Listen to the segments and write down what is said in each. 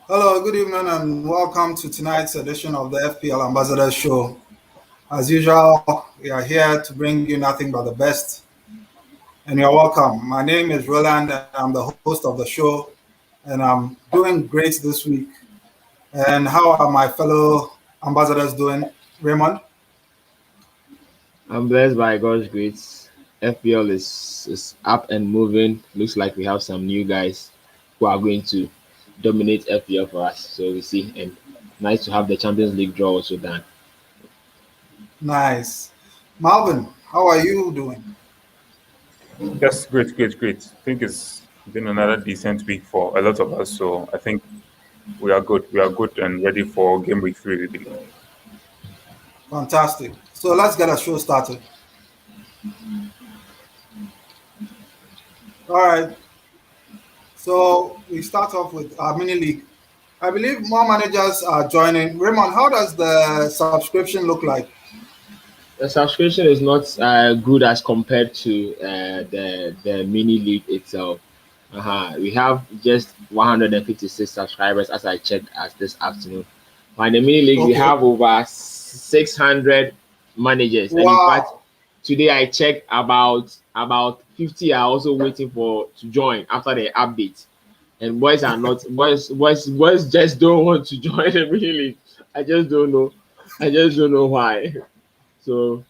Hello, good evening, and welcome to tonight's edition of the FPL Ambassador Show. As usual, we are here to bring you nothing but the best, and you're welcome. My name is Rowland, and I'm the host of the show, and I'm doing great this week. And how are my fellow ambassadors doing, Raymond? I'm blessed by God's grace. FPL is up and moving. Looks like we have some new guys who are going to dominate FPL for us. So we see, and nice to have the Champions League draw also done. Nice. Marlvin, how are you doing? Yes, great, great, great. I think it's been another decent week for a lot of us. So I think we are good. We are good and ready for Game Week 3, we believe. Fantastic. So let's get a show started. All right. So we start off with our mini league. I believe more managers are joining. Raymond, how does the subscription look like? The subscription is not good as compared to the mini league itself. We have just 156 subscribers as I checked as this afternoon. But in the mini league, we Okay. have over 600 managers. And in fact, Wow. today I checked about 50 are also waiting to join after the update. And boys are not boys just don't want to join the mini league. I just don't know. I just don't know why. So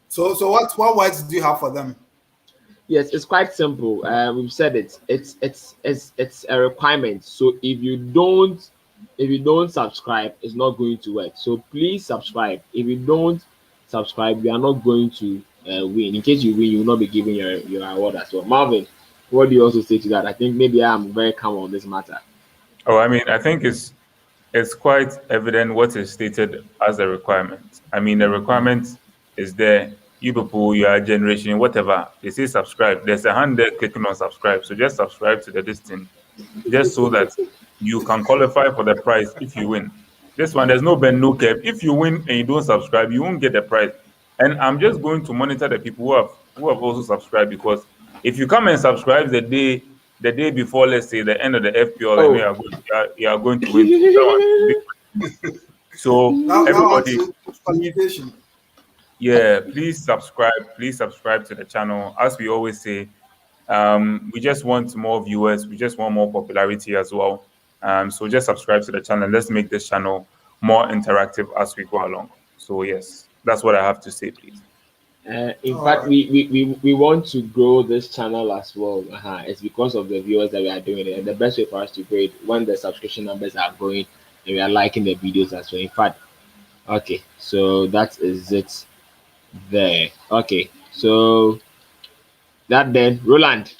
So what words do you have for them? yes, it's quite simple. We've said it. It's a requirement. So if you don't subscribe, it's not going to work. So please subscribe. If you don't subscribe, you are not going to win. In case you win, you will not be given your award as well. Marvin, what do you also say to that? I think maybe I'm very calm on this matter. Oh, I mean, I think it's quite evident what is stated as a requirement. I mean, the requirement is there. You people, you are generation, whatever. They say subscribe. There's a hand there clicking on subscribe. So just subscribe to the listing, just so that you can qualify for the prize if you win. This one, there's no bend, no cap. If you win and you don't subscribe, you won't get the prize. And I'm just going to monitor the people who have also subscribed, because if you come and subscribe the day before, let's say the end of the FPL, I know Oh, you are going to win. So that one is big. So Now on everybody, to please, qualification. yeah, please subscribe. Please subscribe to the channel. As we always say, we just want more viewers. We just want more popularity as well. So just subscribe to the channel. Let's make this channel more interactive as we go along. So yes, that's what I have to say, please. in All fact, right. we want to grow this channel as well. It's because of the viewers that we are doing it. And the best way for us to grow it when the subscription numbers are growing and we are liking the videos as well. In fact, okay, so that is it there. Okay, so that then, Roland,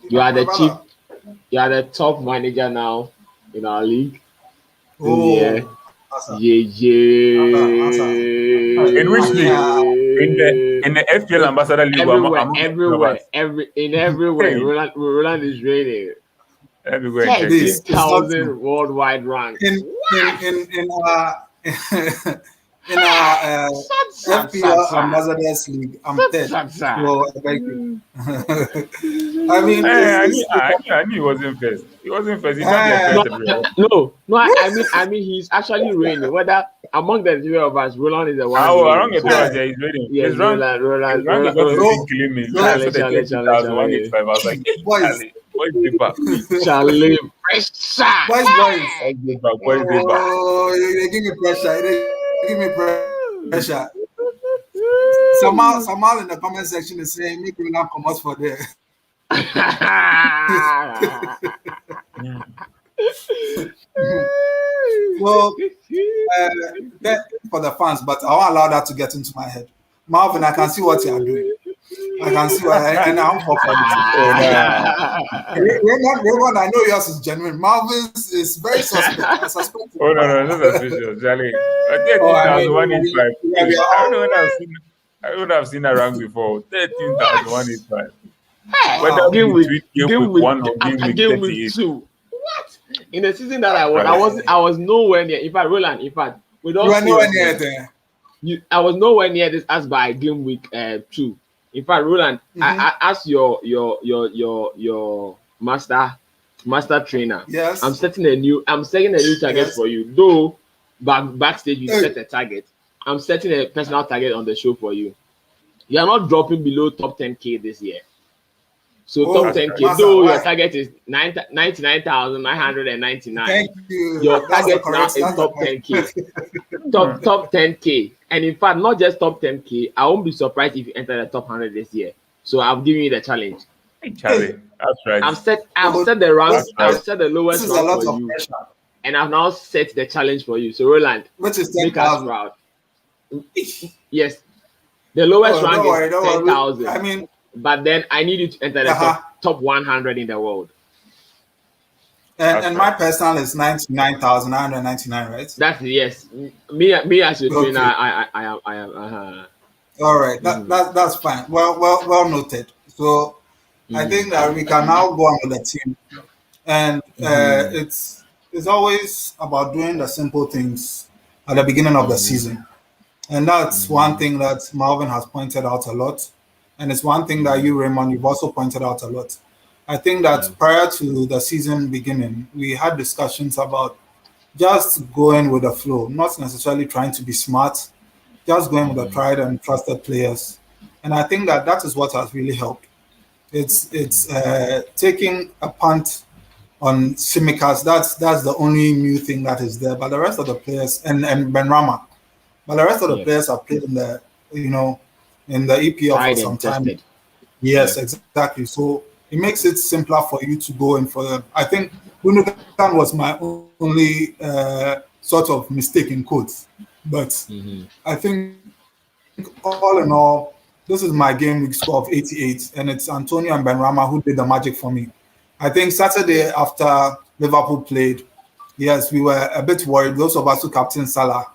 you are My the chief, brother. you are the top manager now in our league this year. Oh, answer. Yeah, Answer. In which league? Yeah. In the FPL Ambassador League, everywhere, among the three of everywhere, us. everywhere. Hey, Roland is reigning. let me go and check Please, here. it's not true. 13,000 worldwide rank. In in What? in in our in our FPL Ambassadors League, I'm third. So I beg you. I mean, Hey, it's I knew he wasn't first. He wasn't first. He can't be a No, threat uh, everywhere. no. I mean, he's actually reigning. Whether among the three of us, Roland is the one Oh, reigning. around the three So of us, yeah. yeah, he's waiting. yes, His rank is not Roland. even So killing me. When I so saw the Charlie. 13,185, I was like, hey, boys, Charlie, boys dey back. Charlie, pressure. boys. Boys dey back. Boys dey back. Oh, they give me pressure. They give me pressure. Samal in the comment section is saying, make me not come out for there. So uh, that for the fans, but I won't allow that to get into my head. Marvin, I can see what you are doing. I can see what, and I'm for it. Oh, nah. Raymond, I know yours is genuine. Marvin's is very suspect. I suspect it. Oh, no, no, not suspicious, Charlie. Oh, I mean, 13,185. we are I don't know all, when I don't have seen that rank before. 13,185. Whether wow. game week, between Game game Week week, 1 or Game Week game week 38. two. What? In the season that I won, Charlie. I was nowhere near. In fact, Roland, with all You are nowhere near seriousness, there. I was nowhere near this as by game week 2. In fact, Roland, Mhm. I asked your master master trainer. I'm Yes. setting a new target Yes. for you. Though backstage you set a target. I'm setting a personal target on the show for you. You are not dropping below top 10k this year. So top Oh, That's right. 10k, Master, though your why? target is 99,999. Thank you. Your That's the target now correct. is That's the top correct. 10k. Top 10k. And in fact, not just top 10k. I won't be surprised if you enter the top 100 this year. So I'm giving you the challenge. Hey, Hey, Charlie. That's right. I've oh, set the rank, this, That's I've right. this, set the this lowest is a rank lot for of you, pressure, and I've now set the challenge for you. So Roland, which is make us 10,000. proud. Yes, the lowest Oh, rank don't is worry, don't worry. I 10,000. mean, But then I need you to enter the uh-huh. top 100 in the world. And That's my right. personal is 99,999, right? That's yes. Me as your trainer, Okay. I am. All right. Mhm, That's fine. Well noted. So I think that we can now go on with the team, and mhm, it's always about doing the simple things at the beginning of the mhm, season. And that's one mhm, thing that Marlvin has pointed out a lot. And it's one thing that mhm, you, Raymond, you've also pointed out a lot. I think that mhm, prior to the season beginning, we had discussions about just going with the flow, not necessarily trying to be smart, just going with the mhm, tried and trusted players. And I think that that is what has really helped. It's taking a punt on Simikas. That's the only new thing that is there. But the rest of the players and Benrama, but the rest of the yes. players have played in the, you know, in the EPL for Tried some and time. tested. Yes, Yes. exactly. So it makes it simpler for you to go in for them. I think Gundogan was my only sort of mistake in quotes, but Mhm, I think all in all, this is my game week score of 88, and it's Antonio and Benrama who did the magic for me. I think Saturday after Liverpool played, yes, we were a bit worried. Those of us who captain Salah,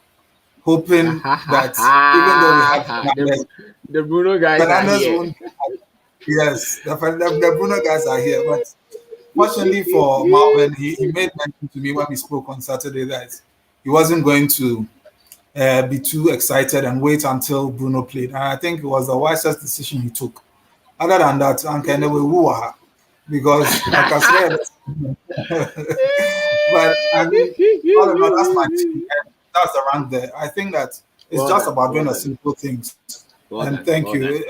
hoping that even though we had the Fernandez, the Bruno guys are Fernandez here. won't. Yes, the Bruno guys are here. But fortunately for Marlvin, he made mention to me when we spoke on Saturday that he wasn't going to be too excited and wait until Bruno played. And I think it was the wisest decision he took. Other than that, Ankene we because I consider it. But I mean, all in all, that's my team. And that's the rank there. I think that it's Well just done, about doing well the done, simple things. well And done, thank well done. you.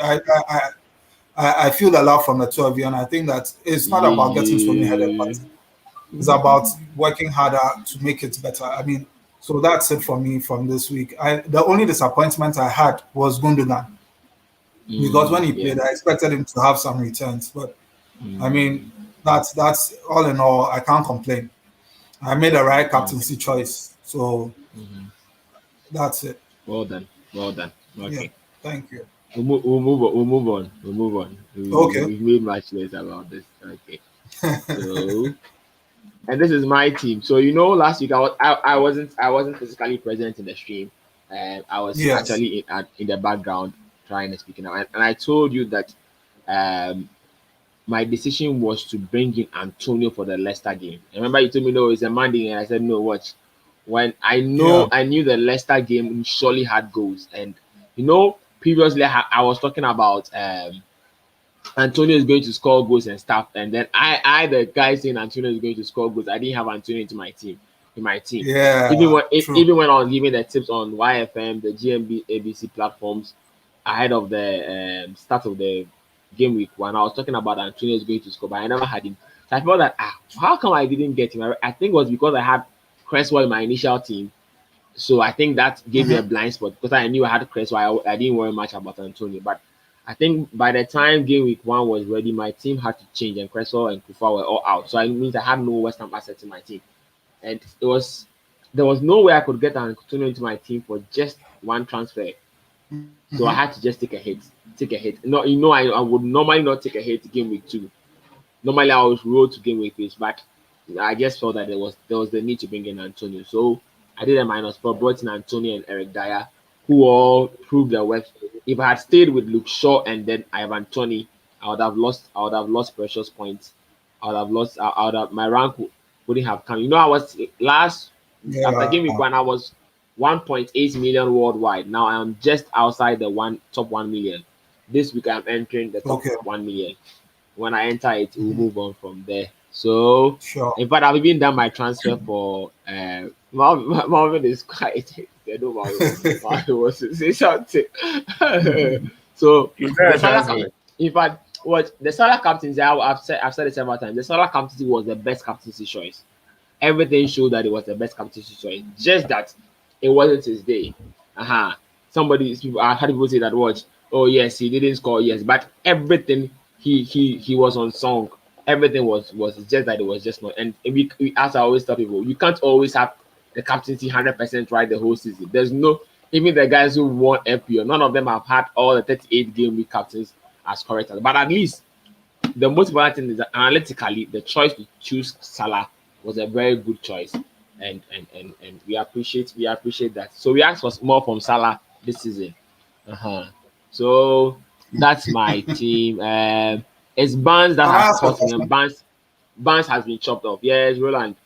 I feel the love from the two of you, and I think that it's not Yeah, about getting swollen headed, yeah. but it's about working harder to make it better. I mean, so that's it for me from this week. The only disappointment I had was Gundogan because when he Yeah. played, I expected him to have some returns, but I mean, Mm, that's all in all. I can't complain. I made the right okay. captaincy choice, so Mhm. that's it. Well done, well done. Yeah, Okay. thank you. We'll move on. We'll move on. We'll move on. Okay. We've made much less about this. Okay. So, and this is my team. So last week I wasn't physically present in the stream, and I was Yes. actually in the background trying to speak now. And I told you that um my decision was to bring in Antonio for the Leicester game. Remember, you told me no, it's a Monday, and I said no. Watch, when Yeah. I knew the Leicester game surely had goals, and previously I was talking about Antonio is going to score goals and stuff, and then the guy saying Antonio is going to score goals. I didn't have Antonio into my team. In my team, Yeah. True. even when I was giving the tips on YFM, the GMB ABC platforms ahead of the start of the game week one, I was talking about Antonio is going to score, but I never had him. So I felt that how come I didn't get him? I think it was because I had Cresswell in my initial team, so I think that gave me a Hmm. blind spot because I knew I had Cresswell. I didn't worry much about Antonio, but I think by the time game week one was ready, my team had to change, and Cresswell and Kufa were all out. So it means I had no West Ham assets in my team, and there was no way I could get Antonio into my team for just one transfer. Hmm. So I had to just take a hit. Take a hit. No, I would normally not take a hit game week two. Normally I would roll to game week three, but I just felt that there was the need to bring in Antonio. So I did a -4, brought in Antonio and Eric Dyer, who all proved their worth. If I had stayed with Luke Shaw and then Ivan Tony, I would have lost precious points. I would have lost. I would have my rank wouldn't have come. I was last after Yeah. game week one. I was 1.8 million worldwide. Now I am just outside the top 1 million. This week I'm entering the top Okay. 1 million. When I enter it, we'll Hmm. move on from there. So, Sure. in fact, I've even done my transfer for Marlvin is quite. I know Marlvin was to say something. So You got the a Salah, transfer. in fact, what the Salah captaincy, I've said it several times. The Salah captaincy was the best captaincy choice. Everything showed that it was the best captaincy choice. Just that it wasn't his day. I had people say that watch. Oh yes, he didn't score. Yes, but everything he was on song. Everything was just that it was just not. And as I always tell people, you can't always have the captaincy 100% right the whole season. There's no even the guys who won FPL. None of them have had all the 38 game week captains as correct. But at least the most important thing is that analytically, the choice to choose Salah was a very good choice, and we appreciate that. So we asked for more from Salah this season. So that's my team. It's Barnes that Can I has ask a caught me, and question? Barnes has been chopped off. Yes, Roland.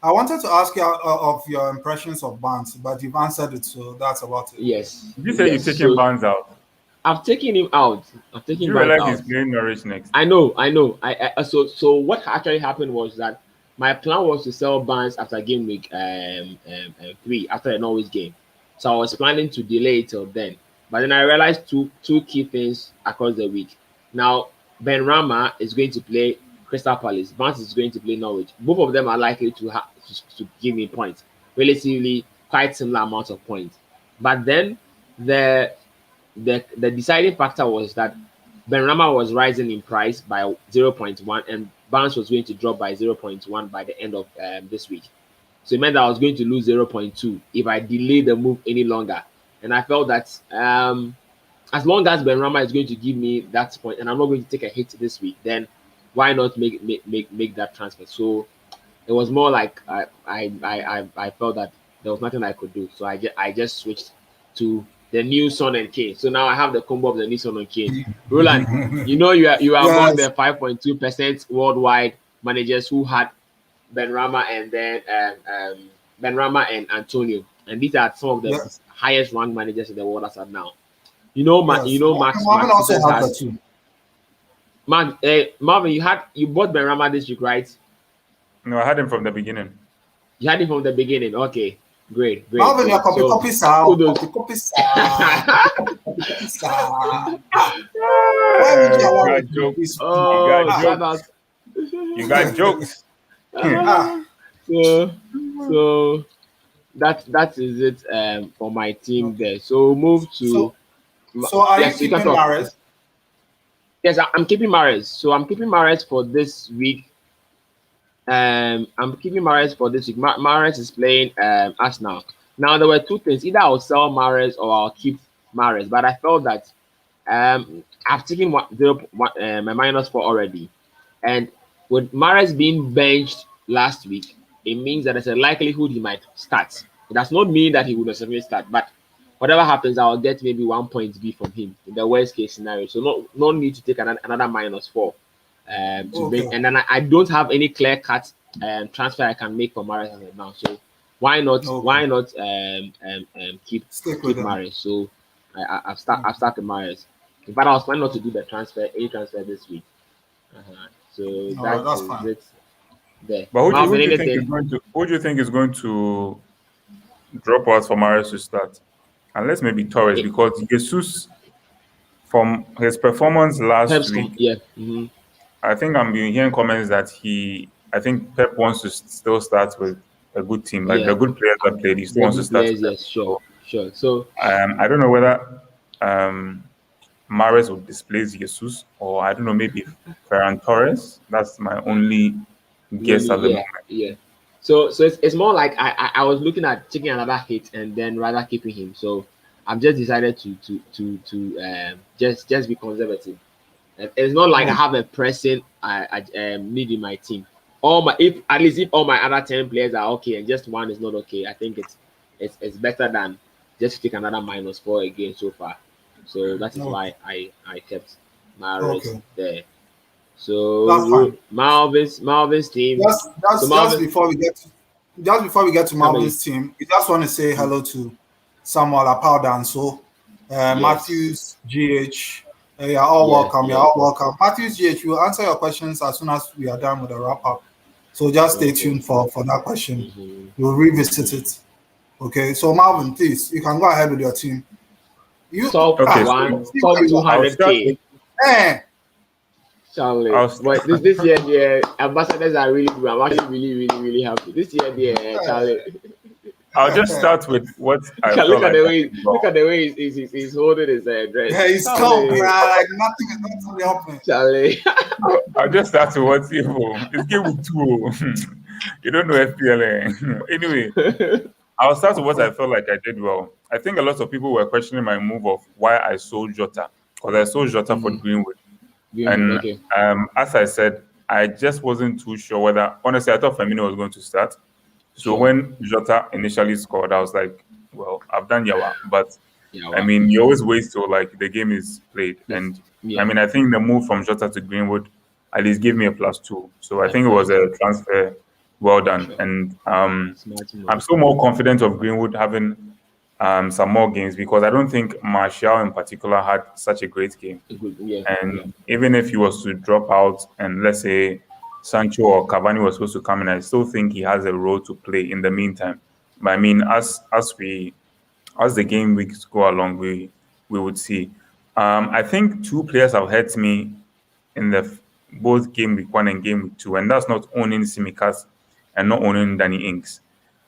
I wanted to ask you of your impressions of Barnes, but you've answered it, so that's about it. Yes, Did you say you're yes. taking So Barnes out? I've taken him out. I've Do taken you Barnes realize he's out. playing Norwich next? I know. So what actually happened was that my plan was to sell Barnes after game week 3 after the Norwich game. So I was planning to delay it till then, but then I realized two key things across the week. Now Ben Rama is going to play Crystal Palace. Barnes is going to play Norwich. Both of them are likely to give me points, relatively quite similar amounts of points. But then the the deciding factor was that Benrahma was rising in price by 0.1 and Barnes was going to drop by 0.1 by the end of this week. So it meant that I was going to lose 0.2 if I delay the move any longer. And I felt that as long as Benrahma is going to give me that point and I'm not going to take a hit this week, then why not make that transfer? So it was more like I felt that there was nothing I could do, so I just switched to the new Son and Kane. So now I have the combo of the new Son and Kane. Roland, you are among Yes, the 5.2% worldwide managers who had Benrahma and then Benrahma and Antonio, and these are some of the yes, highest ranked managers in the world as of now. yes. Marvin Max also Sitters has that has too. Marvin. You bought Benrahma this week, right? No, I had him from the beginning. You had it from the beginning. Okay, great, great, Marvin, you're great. copy So copy sir, kudos. copy sir, copy sir. Why would you You allow got me to jokes. copy speak? You got Oh, shout jokes. out. You got jokes. Ah, so so that is it for my team okay. there. So move to So, so are you yes, you can keeping talk. Mares? Yes, I'm keeping Mares. So I'm keeping Mares for this week. I'm keeping Mares for this week. Mares is playing Arsenal. Now there were two things. Either I'll sell Mares or I'll keep Mares. But I felt that I've taken my -4 already. And with Mares being benched last week, it means that there's a likelihood he might start. It does not mean that he will necessarily start, but whatever happens, I'll get maybe 1 point B from him in the worst case scenario. So no need to take another -4 to bring. Okay, And then I don't have any clear cut transfer I can make for Mares as of now. So okay. why not Stick with keep them. Mares? So I've started Mares. In fact, I was planning not to do the any transfer this week. So All right, that that's is fine. it there. But who Marvin, do you think is anything? going to drop out for Maris to start? Unless maybe Torres, It because Jesus from his performance last helps come. week, Yeah. I think I'm been hearing comments that I think Pep wants to still start with a good team, like the Yeah. good players that played. He still The wants to good start players, with them. yes, sure, So sure. So I don't know whether Mares will displace Jesus, or I don't know, maybe Ferran Torres. That's my only you guess only at the yeah, moment. yeah. So it's more like I was looking at taking another hit and then rather keeping him. So I've just decided to just be conservative. It's not like I Oh, have a pressing need in my team. All my if at least if all my other 10 players are okay and just one is not okay, I think it's better than just take another -4 again so far. So that is okay, why I kept my rest okay. there. That's So fine. Marvin's team. Just, So just Marvin, before we get to, just before we get to tell me. Marvin's team, we just want to say hello to Samuel Apauda and so Yes. Matthews, GH. You're all welcome. You're yeah. all welcome. Matthews GH, we'll answer your questions as soon as we are done with the wrap up. So just stay Okay. tuned for that question. Mm-hmm. We'll revisit it. Okay. So Marlvin, please, you can go ahead with your team. Top Okay, one, so top I'll start 200K. with Charlie, I'll but start, this year the ambassadors are really good. I'm actually really happy. This year the Charlie, I'll just start with what I look felt at like the I way did well. he's holding his dress. yeah, he's calm, Charlie, like nothing is going to happen. Charlie. I'll just start with what's evil. It's game with two. You don't know FPL. Anyway, I'll start with what I felt like I did well. I think a lot of people were questioning my move of why I sold Jota, because I sold Jota for Greenwood. Greenwood, And okay. as I said, I just wasn't too sure whether, honestly, I thought Firmino was going to start. So Sure. when Jota initially scored, I was like, well, I've done Yawa. But Yeah, I wow. mean, you always wait till like the game is played. Yes. And Yeah. I mean, I think the move from Jota to Greenwood at least gave me a +2. So I think it was a transfer well done. Sure. And Smart move. I'm still more confident of Greenwood having some more games because I don't think Martial in particular had such a great game. Good. Yeah. And even if he was to drop out and let's say Sancho or Cavani was supposed to come in, I still think he has a role to play in the meantime. But I mean, as the game weeks go along, we would see. I think two players have hurt me in both game week 1 and game week 2, and that's not owning Simicas and not owning Danny Inks.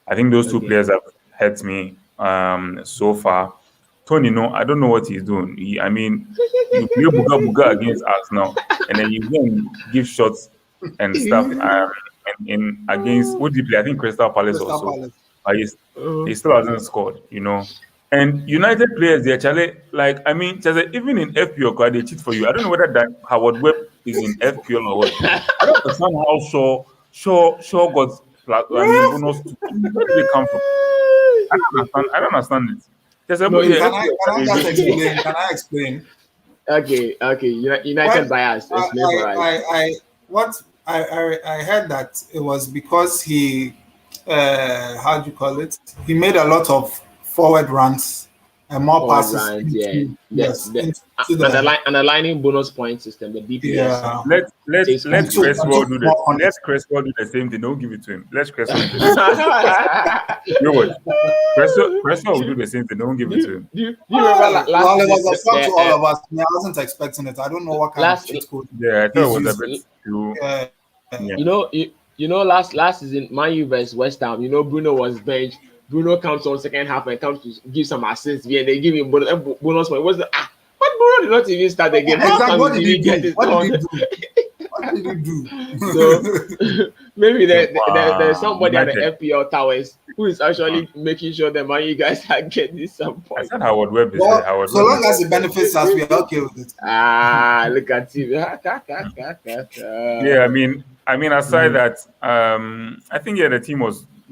I think those two Okay. players have hurt me so far. Tony, no, I don't know what he's doing. I mean, you play Buga Buga against us now, and then you go and give shots and stuff. In against what did he play? I think Crystal Palace Crystal also. Palace. But he still hasn't scored, you know. And United players, they're actually like, I mean, even in FPL, they cheat for you. I don't know whether that Howard Webb is in FPL or what. I don't understand how Shaw got, bonus to. Where did they come from? I don't understand it. There's a No, yeah, Can I just explain? Can I explain? Okay. United bias. Explain for us. I heard that it was because he how do you call it? He made a lot of forward runs and more passes. Runs, yeah. Yes, into the underlining bonus point system, the DPS. Yeah. Let Cresswell do the Let Cresswell do the same thing. Don't give it to him. Let Cresswell do the same thing. You know what? Cresswell will do the same thing. Don't give it to him. Do you remember last well, it was a shock to all of us. I wasn't expecting it. I don't know what kind of cheat code. Yeah, I thought it was a bit too. Yeah. You know, last season, Man U versus West Ham. You know, Bruno was benched. Bruno comes on second half and comes to give some assists. Yeah, they give him bonus point. What's the but Bruno did not even start the game. Exactly. What did he get do? it What on? did he do? So maybe there's somebody at the United. FPL towers who is actually making sure that Man U guys are getting some I points. said Howard Webb is Well, there. Howard so Webb long is as it benefits us, we are okay with it. Look at you. Yeah, I mean, aside that, I think the team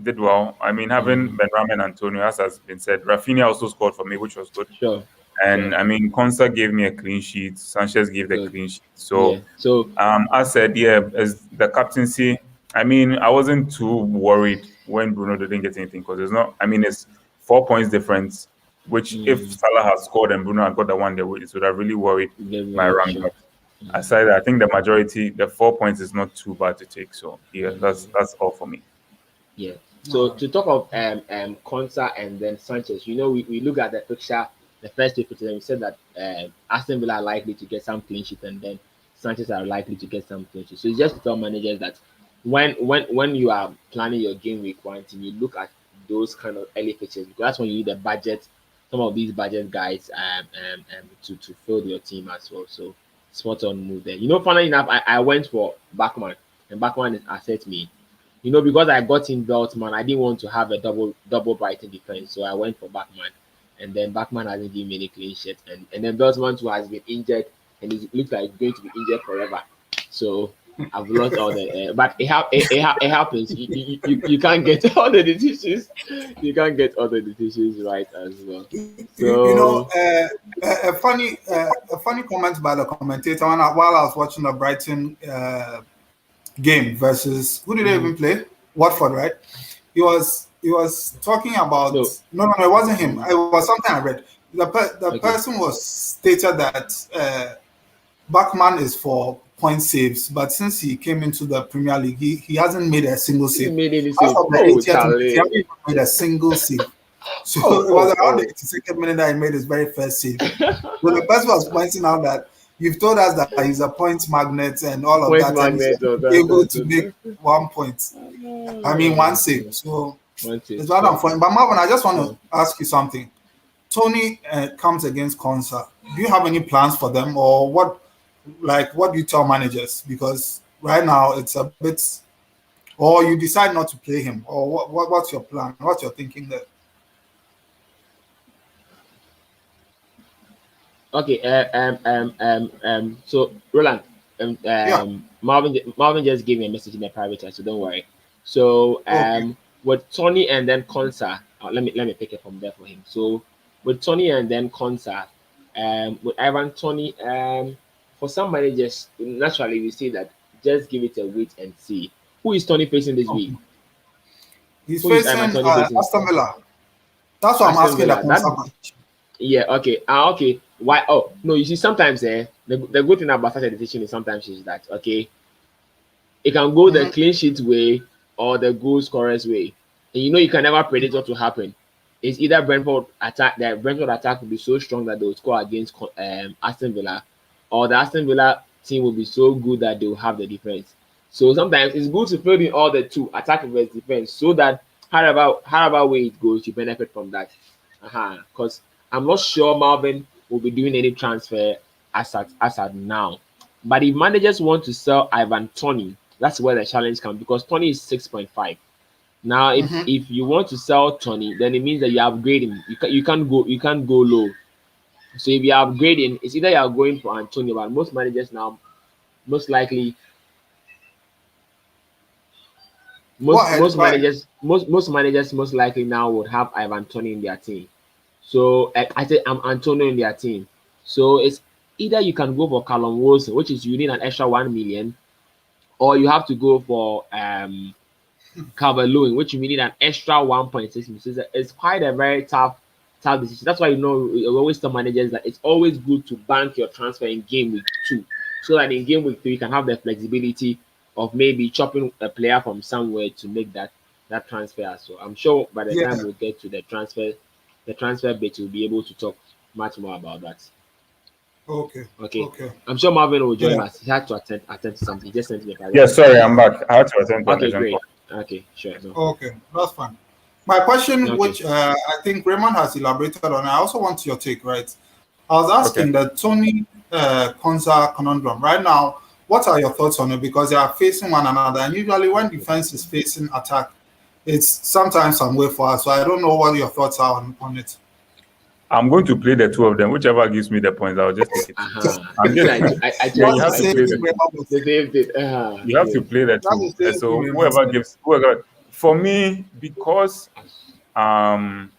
did well. I mean, having Benrahma and Antonio, as has been said, Rafinha also scored for me, which was good. Sure. And I mean, Konsa gave me a clean sheet. Sanchez gave the clean sheet. So, I said, as the captaincy, I mean, I wasn't too worried when Bruno didn't get anything because it's not. I mean, it's 4 points difference. Which, if Salah had scored and Bruno had got the one, it would have really worried my rank. But aside that, I think the majority, the 4 points is not too bad to take. So, that's all for me. Yeah. So to talk of Konsa and then Sanchez, you know, we look at the picture, the first two pictures, and we said that Aston Villa are likely to get some clean sheet, and then Sanchez are likely to get some clean sheet. So it's just to tell managers that when you are planning your game week 1 team, you look at those kind of early pictures because that's when you need the budget, some of these budget guys to fill your team as well. So spot on move there. You know, funnily enough, I went for Backman, and Backman is asset me. You know, because I got in Beltman, I didn't want to have a double Brighton defense, so I went for Backman. And then Backman hasn't given me any clean sheet. And then Beltman too has been injured, and it looks like he's going to be injured forever. So I've lost all the but it happens. You can't get all the decisions. You can't get all the decisions right as well. So you know, a funny comment by the commentator while I was watching the Brighton game versus who did they even play? Watford, right? He was talking about no, it wasn't him. It was something I read. The person was stated that Bachman is for point saves, but since he came into the Premier League, he hasn't made a single He save. made it As save. of the Oh, 80th minute, he Charlie. hasn't even made a single save. So Oh, it was oh, around the oh. 82nd minute that he made his very first save. So the person was pointing out that you've told us that he's a point magnet and all of Point that, and he's magnet. Oh, able to make 1 point. I mean, one save. So One save. it's rather unfortunate. But Marvin, I just want Yeah. to ask you something. Tony comes against Konsa. Do you have any plans for them, or what? Like, what do you tell managers? Because right now it's a bit, or you decide not to play him, or what's your plan? What's your thinking there? Okay. So Roland, Yeah. Marvin just gave me a message in the private chat, so don't worry. So Okay. with Tony and then Konsa, let me pick it from there for him. So with Tony and then Konsa, with Ivan Tony, for some managers, naturally we say that just give it a wait and see. Who is Tony facing this week? Okay. He's Who is Ivan facing Tony facing? Aston Villa. That's why I'm Aston asking the Villa. That Konsa question. Yeah, okay. Okay. Why? Oh, no, you see, sometimes the good thing about such a decision is sometimes is that, okay, it can go the Mhm. clean sheet way or the goal scorers way. And you can never predict what will happen. It's either the Brentford attack will be so strong that they will score against Aston Villa, or the Aston Villa team will be so good that they will have the defense. So sometimes it's good to fill in all the two, attack versus defense, so that however way it goes, you benefit from that. Because I'm not sure Marlvin will be doing any transfer as at now. But if managers want to sell Ivan Tony, that's where the challenge comes, because Tony is 6.5. Now, Mhm. if you want to sell Tony, then it means that you're upgrading. You can't go low. So if you're upgrading, it's either you're going for Antonio, but most managers now, most likely, Go most ahead. most Go ahead. managers most managers most likely now would have Ivan Tony in their team. So I say I'm Antonio in their team. So it's either you can go for Callum Wilson, which is you need an extra 1 million, or you have to go for Calvert-Lewin, which you need an extra 1.6 million. So it's quite a very tough decision. That's why we always tell managers that it's always good to bank your transfer in game week 2, so that in game week 3 you can have the flexibility of maybe chopping a player from somewhere to make that transfer. So I'm sure by the time Yeah. we get to the transfer bit, we'll be able to talk much more about that. Okay. Okay. Okay. I'm sure Marvin will join Yeah. us. He had to attend to something. He just sent me a private Yeah, chat. sorry, I'm back. I had to attend to an Okay, urgent great. call. Okay, sure. No. Okay. That's fine. My question, Okay. which I think Raymond has elaborated on, I also want your take, right? I was Okay. asking the Tony Konsa conundrum. Right now, what are your thoughts on it? Because they are facing one another, and usually when defense is facing attack, it's sometimes some way for us. So I don't know what your thoughts are on it. I'm going to play the two of them. Whichever gives me the points, I'll just take it. I'm Listen, just I yeah, you tried. That's the have I to same play thing the two. Raymond was the saying. same thing. You have to Yes. play the That's two. the same thing So Raymond said. whoever for me, because um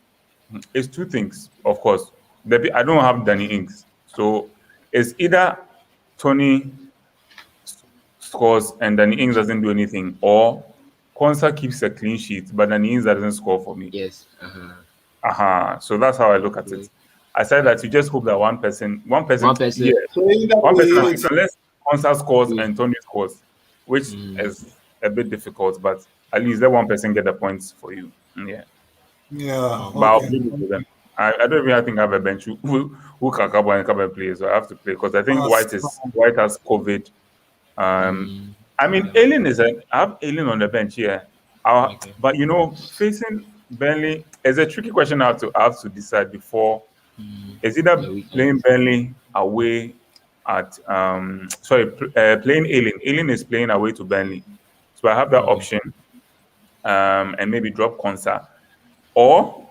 it's two things, of course. I don't have Danny Ings. So it's either Tony scores and Danny Ings doesn't do anything, or Konsa keeps a clean sheet, but Danny Ings doesn't score for me. Yes. So that's how I look at it. Agree. Aside that, you just hope that one person, One person. yeah, So either one person at way, least, unless Konsa scores Agree. and Tony scores, which Mm, is a bit difficult, but at least that one person get the points for you. Yeah. yeah, okay. But I'll okay. play both of them. I don't even think I have a bench who can come and play, so I have to play because I think That's White has COVID. Um, Mm, I mean, yeah. Aileen I have Aileen on the bench here. Okay. But facing Burnley is a tricky question. I have to decide before. Mm, Is either the weekend. playing Burnley away at playing Aileen. Aileen is playing away to Burnley, so I have that Okay. option. And maybe drop Konsa, or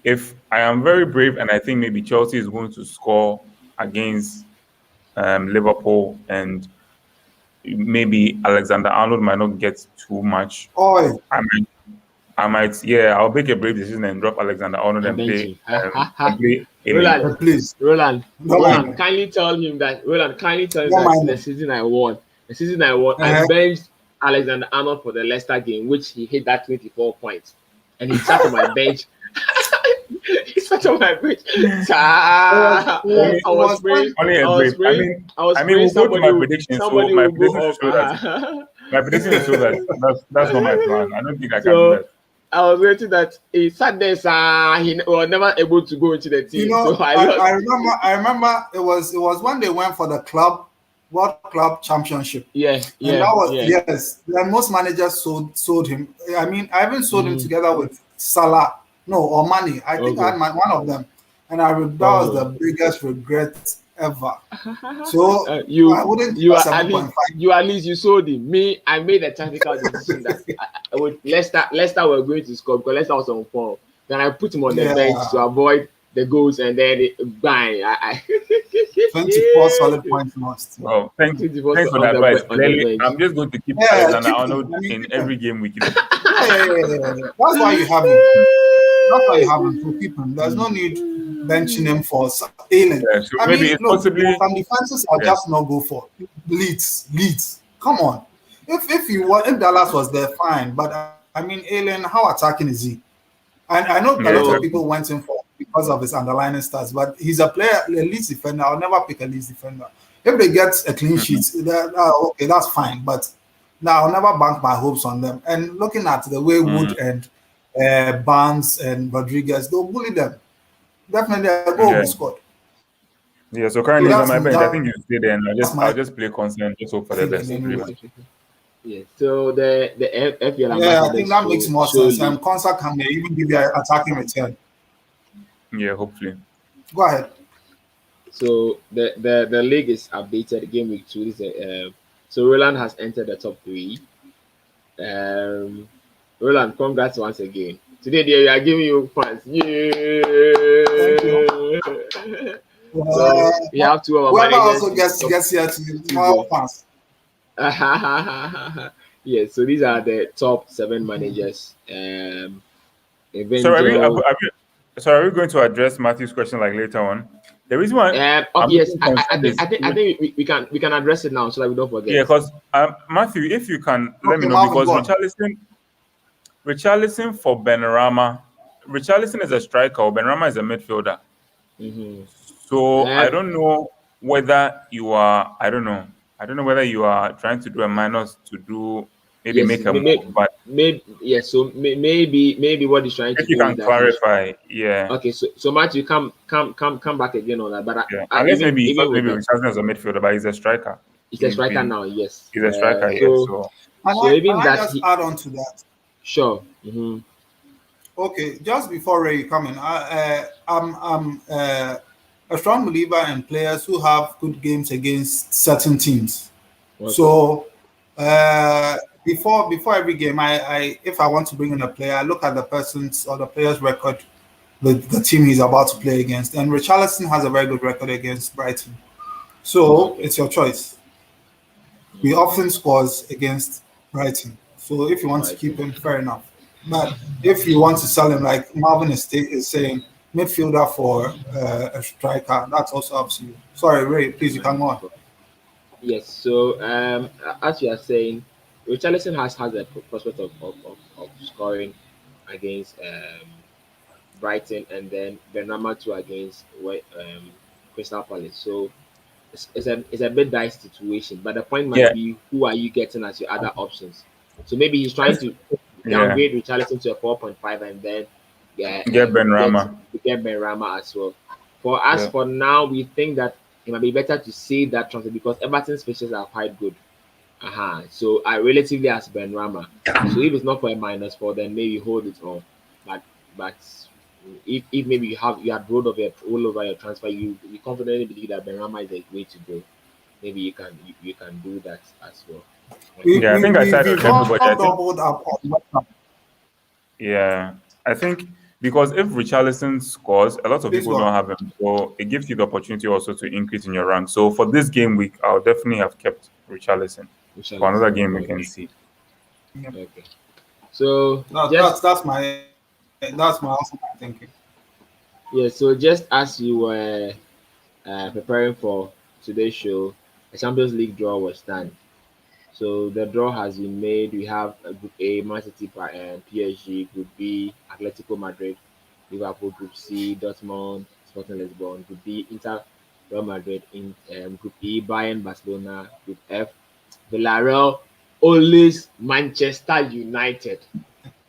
if I am very brave and I think maybe Chelsea is going to score against Liverpool and maybe Alexander Arnold might not get too much. Oi, Yeah, I'll make a brave decision and drop Alexander Arnold And and bench play him. Ha um, ha and ha. play Aileen. Roland, please Roland, don't mind Roland, me. kindly tell him that. Roland, kindly tell him Don't that mind the me. season I won, I Uh-huh. benched Alexander Arnold for the Leicester game, which he hit that 24 points, and he sat on my bench. He sat sat on my bench. It I was was praying. when Only I a was grape. I praying. mean, I was I mean, praying we'll go to my predictions. So somebody my will go predictions will off. show that. My predictions will show that. That's not my plan. I don't think I can do So that. I was waiting that he sat there, he was never able to go into the you team. So know, I I lost. remember it was when they went for the World Club Championship. Yeah, And yeah, that was, yeah. yes, then most managers sold him. I mean, I even sold him Mm. together with Salah, no, or Mane. I think I Okay. had one of them, and that was the Oh. biggest regret ever. So I You wouldn't give you a are at least 7.5. you at least you sold him. Me, I made a tactical decision that with Leicester were going to score because Leicester was on form. Then I put him on the bench to Yeah, avoid the goals, and then bang! 24 solid points lost. Well, 24 thanks for the on advice. the Clearly, bench. I'm just going to keep Yeah, Alexander keep him. Arnold I mean, in keep every him. game week. Yeah. That's why you have him. That's why you have him. So keep him. There's no need benching him for Alien. Yeah, so I maybe mean, it's look, possibly some defenses are yeah. just no go for leads. Come on. If Dallas was there, fine. But I mean, Alien, how attacking is he? And I know a Yeah, lot of So exactly. people went in for because of his underlying stats, but he's a player, a lead defender. I'll never pick a lead defender. If they get a clean Mhm. sheet, okay, that's fine. But now I'll never bank my hopes on them. And looking at the way Mm, Wood and Barnes and Rodriguez, they'll bully them. Definitely a goal will yeah. be scored. Yeah, so So currently he's on my bench. I think that's you stay there and I'll my just play constant, just hope for the feeling best, pretty anyway. much. yeah. So the FPL Yeah, I think ambassadors that makes show more sense. surely. And Konsa can even give you an attacking return. Yeah, hopefully. Go ahead. So the league is updated. Game week 2 is so Rowland has entered the top 3. Um, Rowland, congrats once again. Today we are giving you fans. Thank you. Yeah. So we have two of our Whoever managers also in the gets top gets here to two more go. fans. Yes, so these are the top 7 managers. So Evangel. are we going to address Matthew's question like later on? The reason why I'm Yes, looking concerned is I think we can address it now so that we don't yeah, forget. because Matthew, if you can let me Okay, know Marvin, because go on. Richarlison for Benrahma. Richarlison is a striker, or Benrahma is a midfielder. Mm-hmm. So I don't know whether you are. I don't know. I don't know whether you are trying to do a minus to do maybe Yes, make a move. But maybe yes. So maybe what he's trying to if you do is can that he's clarify, yeah, okay. So Matthew, come back again on that. But yeah. even Unless maybe he thought even with maybe that, Richarlison is a midfielder, but he's a striker. he's a He's striker been now. Yes. he's a striker, yeah. So So even Can I that just he add on to that? sure. Mm-hmm. Okay, just before Ray come in, I'm a strong believer in players who have good games against certain teams. Okay. So uh, before every game, I if I want to bring in a player, I look at the person's or the player's record with the team he's about to play against. And Richarlison has a very good record against Brighton. So Okay. it's your choice. He often scores against Brighton. So if you want to Right. keep him, fair enough. But if you want to sell him, like Marvin is saying, midfielder for a striker, that's also up to you. Sorry, Ray, please, you can go on. Yes. So as you are saying, Richarlison has a prospect of scoring against Brighton, and then Benrahma 2 against Crystal Palace. So it's a bit dicey situation. But the point yeah, might be who are you getting as your other options? So maybe he's trying let's- to yeah. downgrade Richarlison to a 4.5 and then Get Benrahma. get Benrahma as well. For us, Yeah, for now, we think that it might be better to see that transfer because Everton's fixtures are quite good. So I relatively ask Benrahma. So if it's not for a -4, then maybe hold it on. But but if maybe you had rolled over your transfer, you confidently believe that Benrahma is the way to go. Maybe you can do that as well. We, Okay. yeah. I we, think I we, side we've with all everybody. I think doubled up on West Ham. yeah. I think because if Richarlison scores, a lot of Please people go don't on. have him, so it gives you the opportunity also to increase in your rank. So for this game week, I'll definitely have kept Richarlison. For another Richarlison. game, we can Okay. see. Yeah. Okay. So That, just that's my also my thinking. yeah. So just as you were preparing for today's show, the Champions League draw was done. So the draw has been made. We have Group A, Man City, PSG, Group B, Atletico Madrid, Liverpool. Group C, Dortmund, Sporting Lisbon. Group D, Inter, Real Madrid. In Group E, Bayern, Barcelona. Group F, Villarreal, always Manchester United.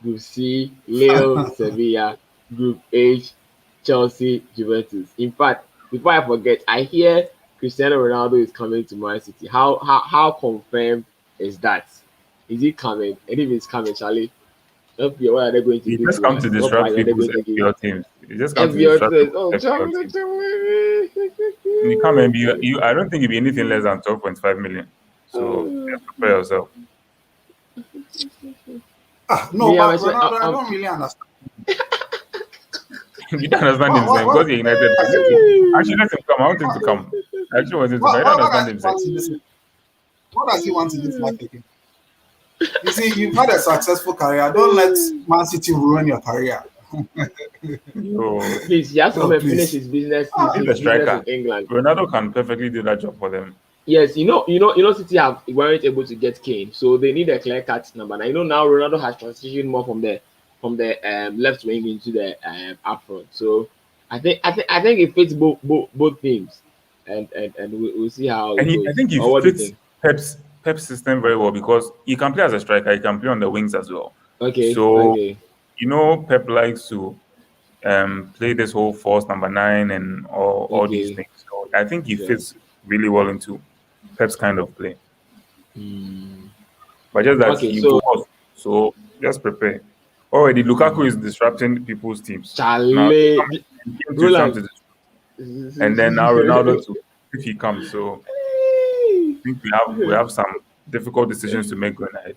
Group C, Lille, Sevilla. Group H, Chelsea, Juventus. In fact, before I forget, I hear Cristiano Ronaldo is coming to Man City. How confirmed is that? Is he coming? And if he's coming, Charlie, FPL, what are they going to He do just to come us? to What disrupt prize are they people's going to give? FPL teams. He just come to FPL disrupt says, people's oh, FPL Charlie, teams. When you come and be, you, I don't think you'll be anything less than 12.5 million. So just prepare yourself. No, Me, I'm, but expect- Ronaldo, I don't really understand. You don't understand What, him saying what, because what, you're United. Actually, let him come. I want him to come. I actually want him to come. I don't what understand does him he saying. want in this? What does he want in this life again? You see, you've had a successful career. Don't let Man City ruin your career. Yo, Please, he has to come No, and finish please. his business, he's his a business in striker. England. Ronaldo can perfectly do that job for them. Yes, City weren't able to get Kane, so they need a clear cut number. Now now Ronaldo has transitioned more from the left wing into the up front. So I think it fits both teams, and we'll see how it I goes. think he Or what do you fits think? Pep's system very well because he can play as a striker. He can play on the wings as well. Okay, So okay, Pep likes to play this whole false number 9 and all these okay. things. So I think he Sure. fits really well into Pep's kind of play. Mm. But just that Okay, he go so off. So just prepare. Already Lukaku is disrupting people's teams. Now Charlie, he came to some Rowland. to disrupt. And then now Ronaldo too, if he comes. So I think we have some difficult decisions to make going ahead.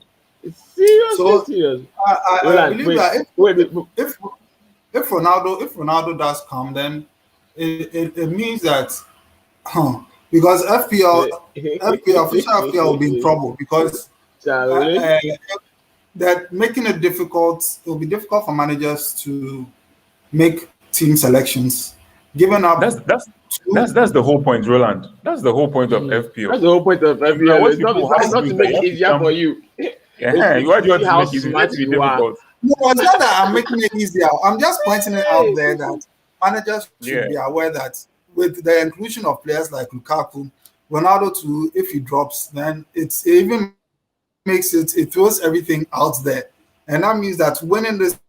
Seriously, So serious. I Roland, believe wait, that wait, wait. if if Ronaldo does come, then it means that because official FPL will be in trouble because uh, Charlie. uh, that making it difficult. It will be difficult for managers to make team selections, given That's up that's two. that's the whole point, Roland. That's the whole point of FPO. That's the whole point of If you FPL. want It's not, people it's not, how it's to not do to that, make you it have to easier for jump. you. Yeah, It's why do to you want see to how make it? Let smart it be you are. difficult. No, it's not that I'm making it easier. I'm just pointing it out Hey. there that managers should Yeah, be aware that with the inclusion of players like Lukaku, Ronaldo too, if he drops, then it even makes it throws everything out there. And that means that winning this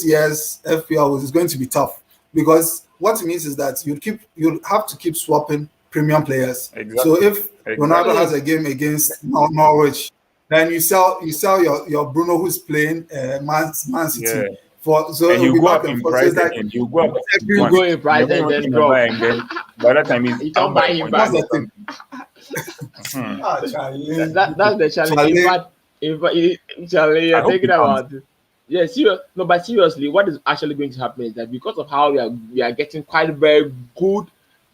year's FPL is going to be tough because what it means is that you'll have to keep swapping premium players. So exactly, if Ronaldo exactly. has a Yes. game against Norwich, then you sell your Bruno who's playing Man City Yeah, for so and it'll you be go back up and in forth. So price it's like again. You go up every You one. go week. in And price then when you and want then to buy, drop. and then by that time he's You down can't by buy him point back. That's two the or thing. something. Mhm. Charlie, That's the challenge. Charlie. In fact, Charlie, I you're hope he thinking comes. about it. Yeah, serious. No, but seriously, what is actually going to happen is that because of how we are getting quite very good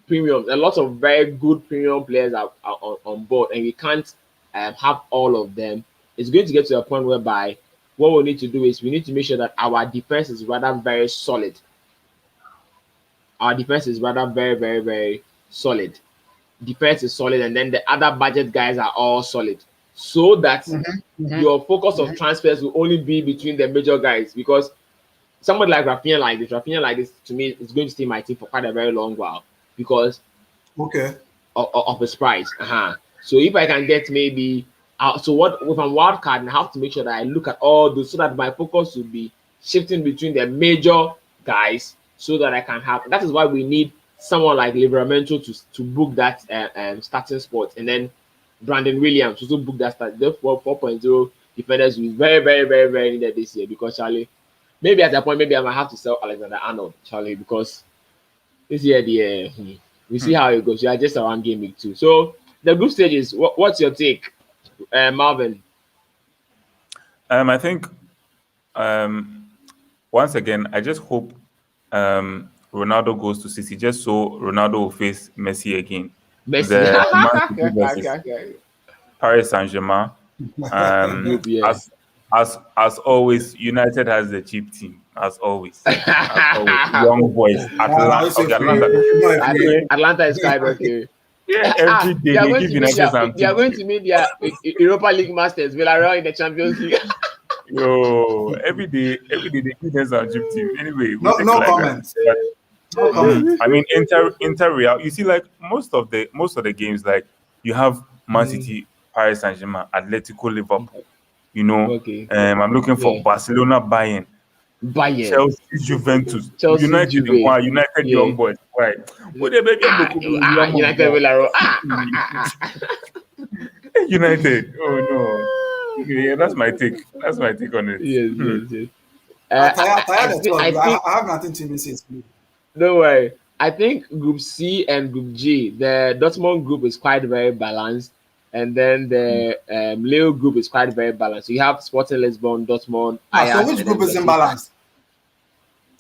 premiums, a lot of very good premium players are on board, and we can't have all of them. It's going to get to a point whereby what we need to do is we need to make sure that our defense is rather very solid. Our defense is rather very, very, very solid. Defense is solid, and then the other budget guys are all solid, so that your focus of transfers will only be between the major guys. Because somebody like Rafinha like this to me is going to stay in my team for quite a very long while because Okay. of his price. So if I can get maybe so what if I'm wild card, I have to make sure that I look at all those so that my focus will be shifting between the major guys so that I can have. That is why we need someone like Livramento to book that starting spot, and then Brandon Williams also book that start. Therefore, 4.0 defenders will be very, very, very, very needed this year because Charlie. Maybe at that point, maybe I might have to sell Alexander Arnold, Charlie, because this year we see how it goes. You are just around game week 2. So the group stages. What's your take, Marlvin? I think once again, I just hope Ronaldo goes to City just so Ronaldo will face Messi again. Messi. The Man City versus Paris Saint-Germain. Group, yeah. As always, United has the cheap team. As always, young boys. Atlanta, It's a okay, free. Atlanta. No, a free. Atlanta is quite okay. Yeah, every day They are they going give to meet United they are something. going to meet their Europa League masters Villarreal in the Champions League. Yo, every day they give them some cheap team. Anyway, we'll No, take it no like that. comments. But No comments. I mean, Inter Real. You see, like most of the games, like you have Man Mm, City, Paris Saint Germain, Atletico, Liverpool. You know, okay. I'm looking for Yeah. Barcelona, Bayern, Bayern. Chelsea, Juventus, Chelsea, United, Juve. United Yeah. Young Boys. Why? What the baby United Villarreal. United. Oh no. Yeah, that's my take. That's my take on it. Yes, yes, yes. Tired of talk, I bro. think I have nothing to even say. no way. I think Group C and Group G, the Dortmund group is quite very balanced, and then the Leo group is quite very balanced. So you have Sporting Lisbon, Dortmund, So Ajax, which and then group is Benfica. imbalanced?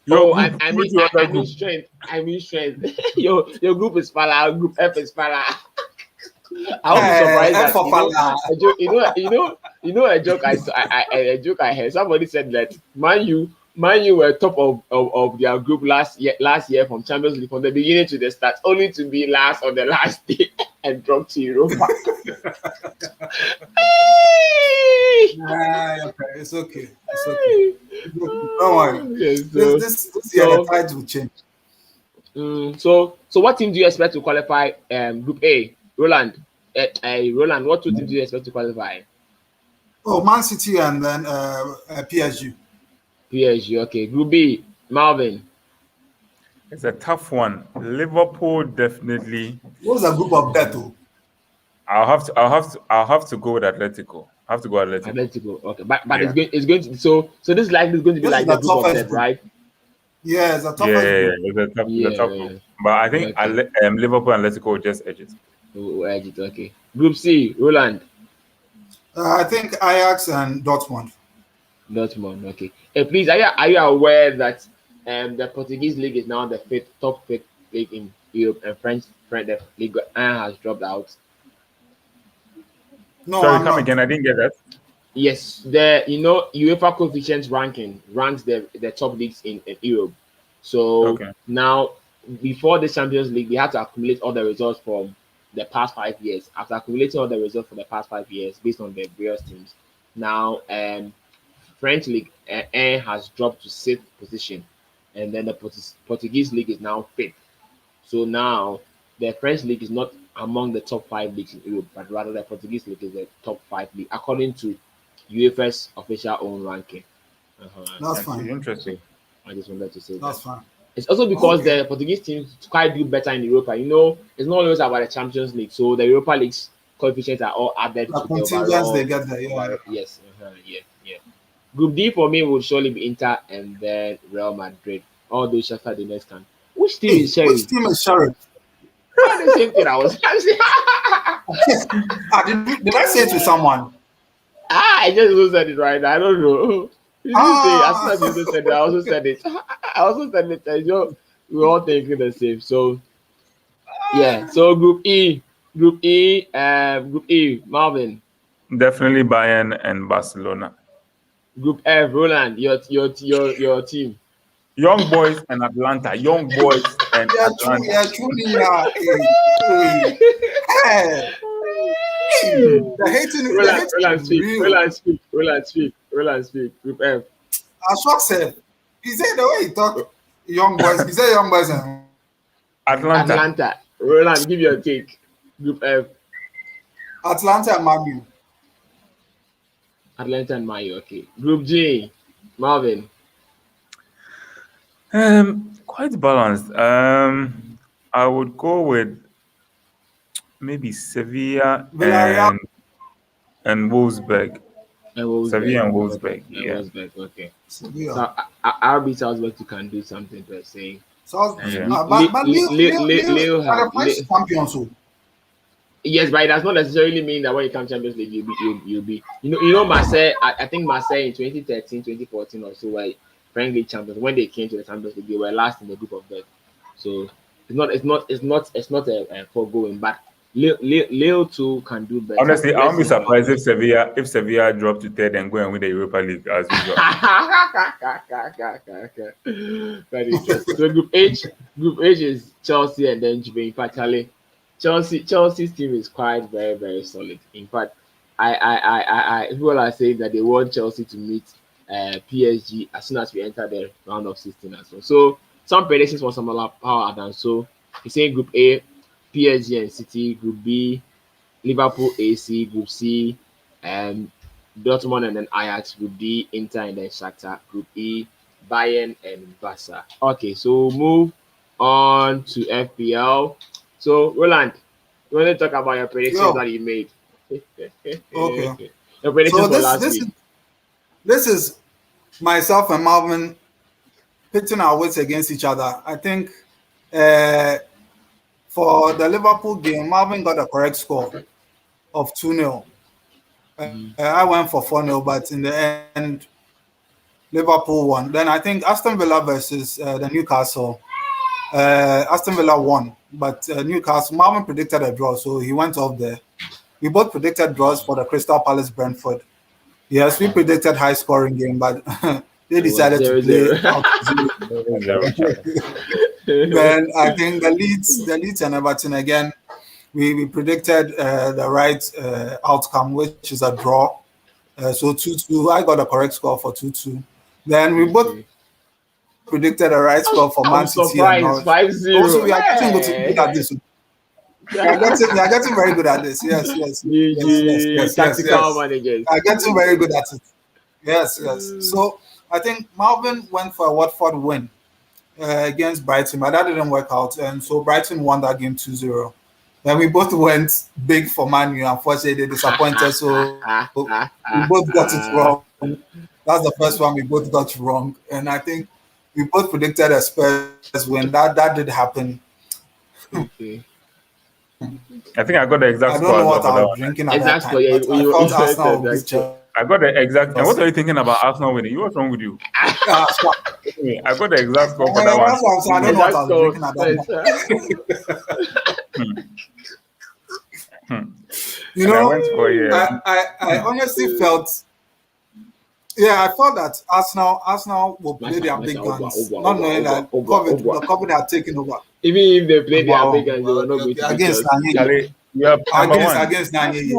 Your group, which your I other mean group? strength. I mean strength. Your group is Fala. Group F is Fala. I won't be surprised F that for Fala. a joke, a joke a joke I heard. Somebody said that Man U were top of their group last year from Champions League from the beginning to the start, only to be last on the last day and drop to Europa. Okay, it's okay. It's okay. Don't worry. Yes, This year the tides will change. so what team do you expect to qualify? Group A, Roland. Roland, what two teams do you expect to qualify? Oh, Man City and then PSG. PSG, okay. Group B, Marlvin. It's a tough one. Liverpool definitely. What was a group of death? Oh? I'll have to go with Atletico. I have to go Atletico. Atletico, okay, but Yeah. it's going to so this likely is going to be This like is the the group of toughest death, group. right? Yeah, it's the Yeah, toughest group. it's a tough Yeah, group. But I think okay. Liverpool and Atletico will just edge it. We'll edge it, okay. Group C, Roland, I think Ajax and Dortmund. Dortmund, okay. Hey, please, are you aware that the Portuguese league is now the top fifth league in Europe, and the Ligue 1 has dropped out? No, Sorry, I'm come not. again. I didn't get that. Yes, the UEFA coefficients ranking ranks the top leagues in Europe. So Okay. now, before the Champions League, they had to accumulate all the results from the past 5 years. After accumulating all the results for the past 5 years based on the various teams, now French league has dropped to sixth position, and then the Portuguese league is now fifth. So now the French league is not among the top five leagues in Europe, but rather the Portuguese league is the top five league according to UEFA's official own ranking. That's I see. fine. Interesting. I just wanted to say That's that. fine. It's also because Okay. the Portuguese teams quite do better in Europa. It's not always about the Champions League. So the Europa League's coefficients are all added The to the contingents they overall. get there, yeah. Yes, yeah. Group D for me would surely be Inter and then Real Madrid. All those Shakhtar Donetsk can. Which team Hey, is which Sheriff? team is Sheriff? The same thing I was saying. Did I say it to someone? I just also said it right now. I don't know. You didn't say it. As soon Ah, as you also said it, I also said it. I also said it. And we're all thinking the same. So yeah. So Group E, Marvin. Definitely Bayern and Barcelona. Group F, Roland. Your team. Young boys and Atlanta. Young boys and yeah, true, Atlanta. yeah, truly, yeah. Hey, hey, hey. The hating is real. Roland speak. Group F. I shocked self. He said the way he talk young boys. He said young boys and Atlanta. Atlanta. Roland, give your take. Group F. Atlanta and Man U. Atlanta and Mayo. Okay. Group G. Marvin. Quite balanced. I would go with maybe Sevilla Villarreal. and Wolfsburg. Wolfsburg. Sevilla and Okay. Wolfsburg. Yeah. Wolfsburg. Okay. Sevilla. So RB Salzburg can do something per se. So, Yeah. but Leo Leo are have the French champions. So. yes, but it does not necessarily mean that when you come Champions League, you'll be Marseille. I think Marseille in 2013, 2014 or so were French League champions. When they came to the Champions League, they were last in the group of death. So it's not a foregoing, but Leo too can do better. Honestly, I won't be Let's see how it surprised if Sevilla drop to third and go and win the Europa League as usual. Very interesting. So Group H is Chelsea and then Juve. In fact, Chelsea's team is quite very, very solid. In fact, people are saying that they want Chelsea to meet PSG as soon as we enter the round of 16 as well. So some predictions for some power than so. He's saying Group A, PSG and City. Group B, Liverpool, AC. Group C, Dortmund and then Ajax. Group D, Inter and then Shakhtar. Group E, Bayern and Barca. Okay, so move on to FPL. So Roland, you want to talk about your predictions Yo, that you made? okay. Your predictions So for last week. this is myself and Marlvin pitting our wits against each other. I think for the Liverpool game, Marlvin got a correct score of 2-0. I went for 4-0, but in the end, Liverpool won. Then I think Aston Villa versus the Newcastle. Aston Villa won, but Newcastle, Marvin predicted a draw, so he went off there. We both predicted draws for the Crystal Palace Brentford. Yes, we predicted high scoring game, but they decided to play out 0. Then I think the Leeds and Everton again, we predicted the right outcome, which is a draw. So 2-2. I got a correct score for 2-2. Then we both predicted a right score for Man City and Norwich. 5-0. Also, we are getting good at this. We are getting very good at this. Yes. Tactical managers. We are getting very good at it. Yes. So I think Marlvin went for a Watford win against Brighton, but that didn't work out. And so Brighton won that game 2-0. Then we both went big for Man U. Unfortunately, they disappointed, so we both got it wrong. That's the first one we both got wrong. And I think we both predicted a Spurs win. That did happen. Okay. I think I got the exact I score. don't know what I was that drinking at Exact that score, time. yeah, But I thought Arsenal would beat Chelsea. I got the exact. And what are you thinking about Arsenal winning? What's wrong with you? I got the exact score for that one. So I don't know what I was drinking at that time. You know, I honestly felt. Yeah, I felt that Arsenal will play their big guns, not knowing that COVID had taken over. Even if they play their big guns, they were not going to against Nanye. Against Nanye.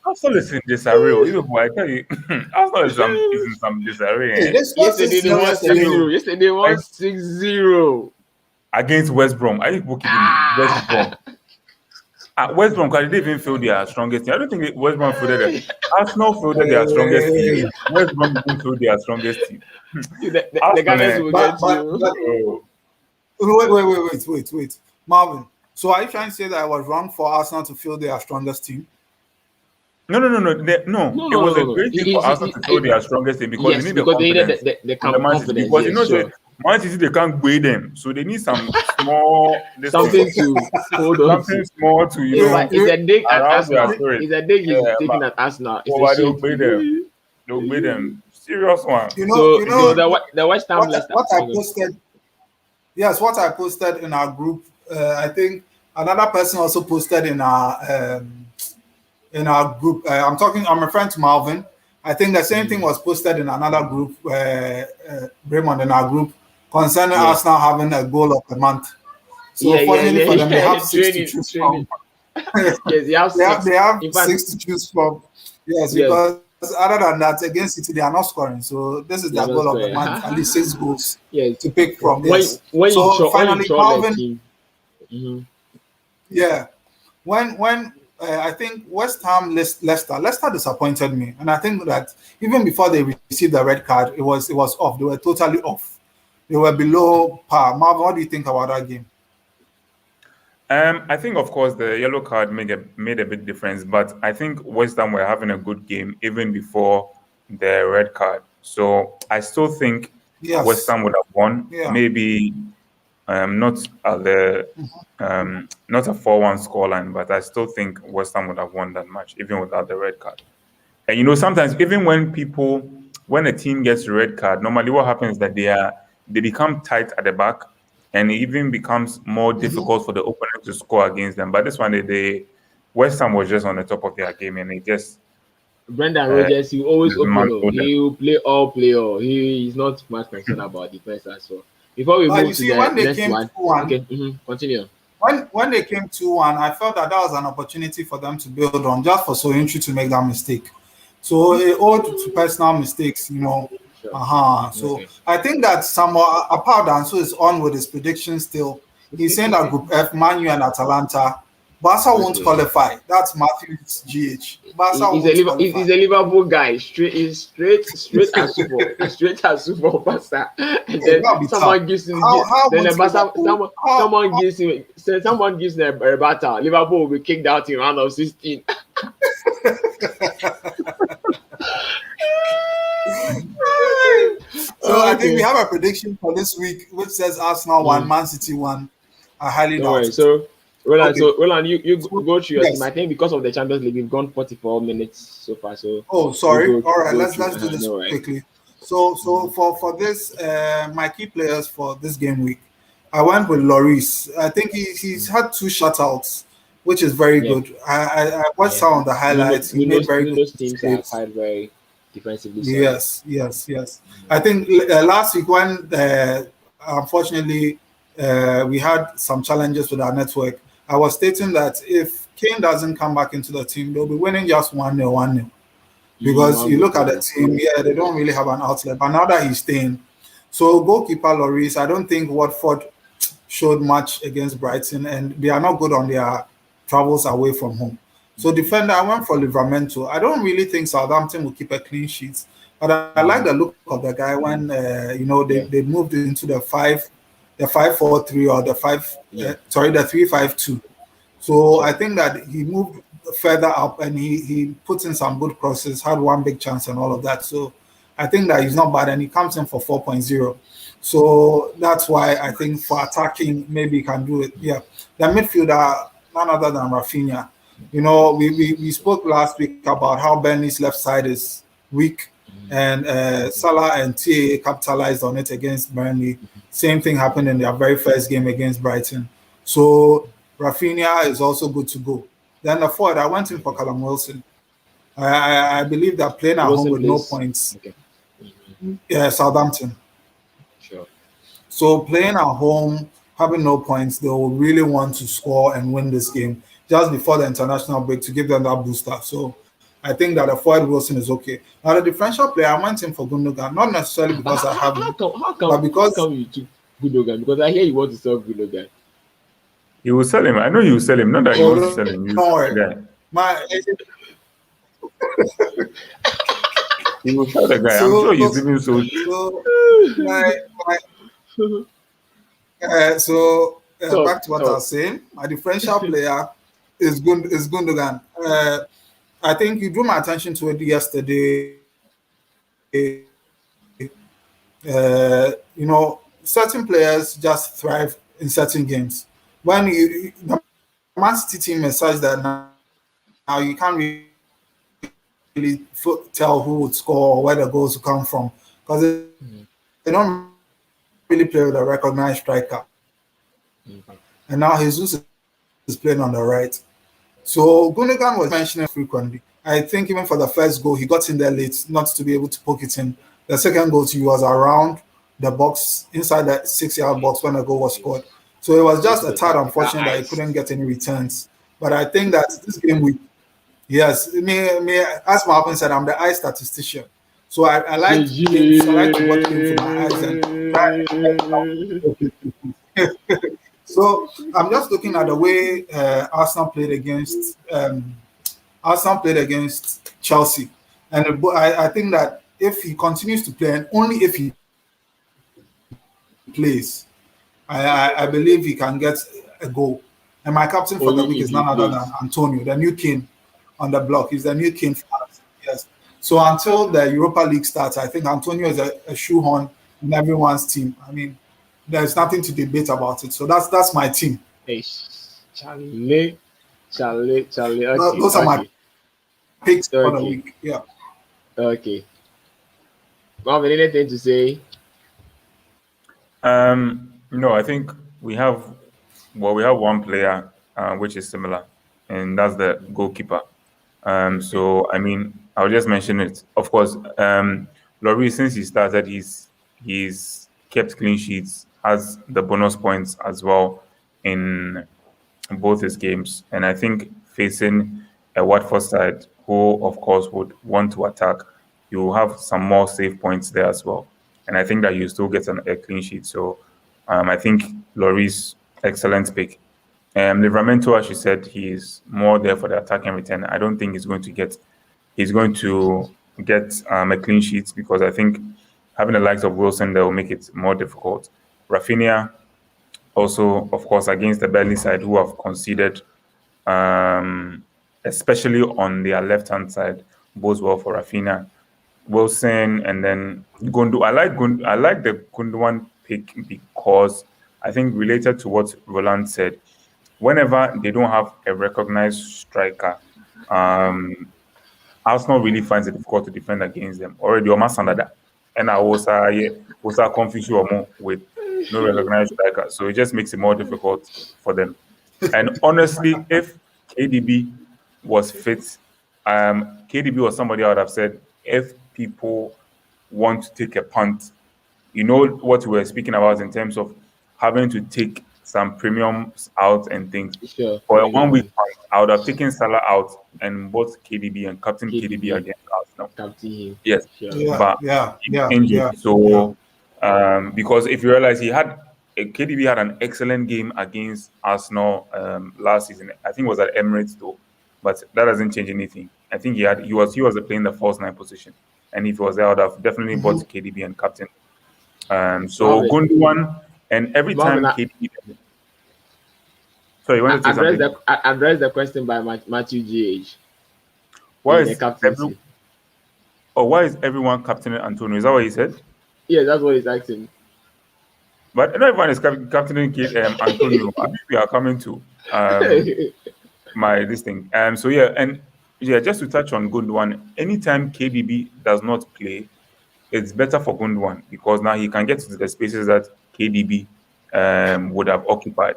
Arsenal is in disarray. Even I tell you, Arsenal is in some disarray. Yesterday they won 6-0. Yesterday they won 6-0 against West Brom. I think West Brom. West Brom, because they didn't even feel their strongest team. I don't think West Brom fielded it. Arsenal fielded their strongest team. West Brom didn't field their strongest team. The guys will get you. Wait. Marvin, so are you trying to say that I was wrong for Arsenal to field their strongest team? No. It was a great thing for Arsenal to field their strongest team because they need the confidence. Because you know, Man City they can't grade them, so they need some small something to hold on. Something small to It's a dig at Arsenal. It's a dig he's taking at Arsenal. They'll grade them. They'll grade them. Serious one. So the West Ham Leicester. What I posted. Yes, what I posted in our group. I think another person also posted in our group. I'm referring to Marlvin. I think the same thing was posted in another group, Raymond in our group, concerning Arsenal having a goal of the month. So fortunately for them, they have 6 to choose from. Yes, they have 6 to choose from. Yes, because other than that, against City, they are not scoring. So this is their goal of the month, at least 6 goals to pick from. Yes. So finally, Marlvin. Yeah. When I think West Ham, Leicester disappointed me, and I think that even before they received the red card, it was off. They were totally off. They were below par. Marvin, what do you think about that game? I think, of course, the yellow card made a big difference, but I think West Ham were having a good game even before the red card. So I still think West Ham would have won. Yeah. Maybe not at the not a 4-1 scoreline, but I still think West Ham would have won that match even without the red card. And you know, sometimes even when a team gets a red card, normally what happens is that they become tight at the back, and it even becomes more difficult for the opponent to score against them. But this one, West Ham was just on the top of their game, and it just. Brendan Rodgers, he always open. He will play all. He is not much concerned about defense as well. Before we move to the next one, okay, continue. when they came 2-1, I felt that was an opportunity for them to build on, just for Soyuncu to make that mistake. So it owed to personal mistakes, Sure. So Okay. I think that Samuel Apadanso is on with his prediction still. He's saying that Group F, Man U and Atalanta, Barca won't Okay. qualify. That's Matthew's GH. Barca He's won't qualify. a Liverpool guy. Straight as football. Straight as football passer. And Hey, then that'll be tough. someone gives him How then won't the Barca Liverpool? someone gives him a battle. Liverpool will be kicked out in round of 16. So I think we Okay. have a prediction for this week, which says Arsenal 1, Mm. Man City 1. I highly Don't doubt worry. it. Okay. Roland, you So, go through your team. I yes. think because of the Champions League, we've gone 44 minutes so far. So Oh, you sorry. All right, go let's through. do this No worry. quickly. So for this, my key players for this game week, I went with Lloris. I think he's had 2 shutouts, which is very Yeah. good. I watched Yeah. some of the highlights. He made very good Nuno's teams are saves. quite very defensively solid. Yes. I think last week when unfortunately we had some challenges with our network, I was stating that if Kane doesn't come back into the team, they'll be winning just 1-0, 1-0. Because One you goal look to at the one. team, they don't really have an outlet. But now that he's staying, so goalkeeper Lloris, I don't think Watford showed much against Brighton, and they are not good on their travels away from home. So defender, I went for Livramento. I don't really think Southampton will keep a clean sheet, but I like the look of the guy when Yeah. they moved into the 5-4-3 or Yeah. the 3-5-2. So Sure. I think that he moved further up and he put in some good crosses, had one big chance and all of that. So I think that he's not bad and he comes in for 4.0. So that's why I think for attacking, maybe he can do it. Yeah. The midfielder, none other than Rafinha. We spoke last week about how Burnley's left side is weak and Salah and TA capitalized on it against Burnley. Same thing happened in their very first game against Brighton. So Rafinha is also good to go. Then the forward, I went in for Callum Wilson. I believe they're playing at home Wilson with no plays. points. Okay. Yeah, Southampton. Sure. So playing at home, having no points, they will really want to score and win this game just before the international break to give them that booster. So I think that the forward Wilson is okay. Now the differential player, I went in for Gundogan, not necessarily because I have him, but How because come you took Gundogan? Because I hear you want to sell Gundogan. You will sell him. I know you will sell him. Not that you oh, want to sell him. You will don't sell worry, the guy. my You will sell the guy. I'm so sure he's even so. so my back to what I Talk. was saying. My differential player is Gundogan. I think you drew my attention to it yesterday. Certain players just thrive in certain games. When the Man City team is such that now you can't really tell who would score or where the goals will come from because they don't really play with a recognized striker. And now Jesus is playing on the right. So Gundogan was mentioned frequently. I think even for the first goal, he got in there late, not to be able to poke it in. The second goal, he was around the box, inside that 6-yard box when the goal was scored. So it was just a tad unfortunate that he couldn't get any returns. But I think that this game week, yes, as Marlvin said, I'm the eye statistician. So I like games, I like to watch games with my eyes and so I'm just looking at the way Arsenal played against Chelsea, and I think that if he continues to play, and only if he plays, I believe he can get a goal. And my captain for the Only week if is he none other plays. than Antonio, the new king on the block. He's the new king for us. Yes. So until the Europa League starts, I think Antonio is a shoehorn in everyone's team. I mean, there's nothing to debate about it. So that's my team. Hey, Charlie. Okay, Those are my okay, picks for the okay, week. Yeah. okay. Marvin, anything to say? No, I think we have one player which is similar, and that's the goalkeeper. So I mean, I'll just mention it. Of course, Laurie, since he started, he's kept clean sheets, has the bonus points as well in both his games. And I think facing a Watford side who, of course, would want to attack, you will have some more save points there as well. And I think that you still get a clean sheet. So I think Lloris, excellent pick. Livramento, as you said, he is more there for the attacking return. I don't think he's going to get a clean sheet because I think having the likes of Wilson there will make it more difficult. Rafinha, also, of course, against the Burnley side who have conceded, especially on their left-hand side, bodes well for Rafinha. Wilson and then Gundu. I like the Gundogan pick because I think related to what Roland said, whenever they don't have a recognized striker, um, Arsenal really finds it difficult to defend against them. Already, almost under that, and I was confused with no recognized striker, so it just makes it more difficult for them. And honestly, if KDB was fit, KDB was somebody I would have said if people want to take a punt, you know what we were speaking about in terms of having to take some premiums out and things. Sure. For a 1 week punt, I would have taken Salah out and both KDB and captain KDB against Arsenal. Captain him. Yes, Sure. but he's injured. So because if you realize KDB had an excellent game against Arsenal last season. I think it was at Emirates though, but that doesn't change anything. I think he was playing the false nine position, and if he was there, I would have definitely bought KDB and captain. So Marlvin. Gundogan, and every time Marlvin, KDB. Sorry, you want to say something? Address the question by Matthew GH. Why is everyone captaining Antonio? Is that what he said? Yeah, that's what he's asking. But not everyone is captaining Antonio. I think we are coming to this thing. So yeah, and yeah, just to touch on Gundogan, anytime KDB does not play, it's better for Gundogan because now he can get to the spaces that KDB would have occupied.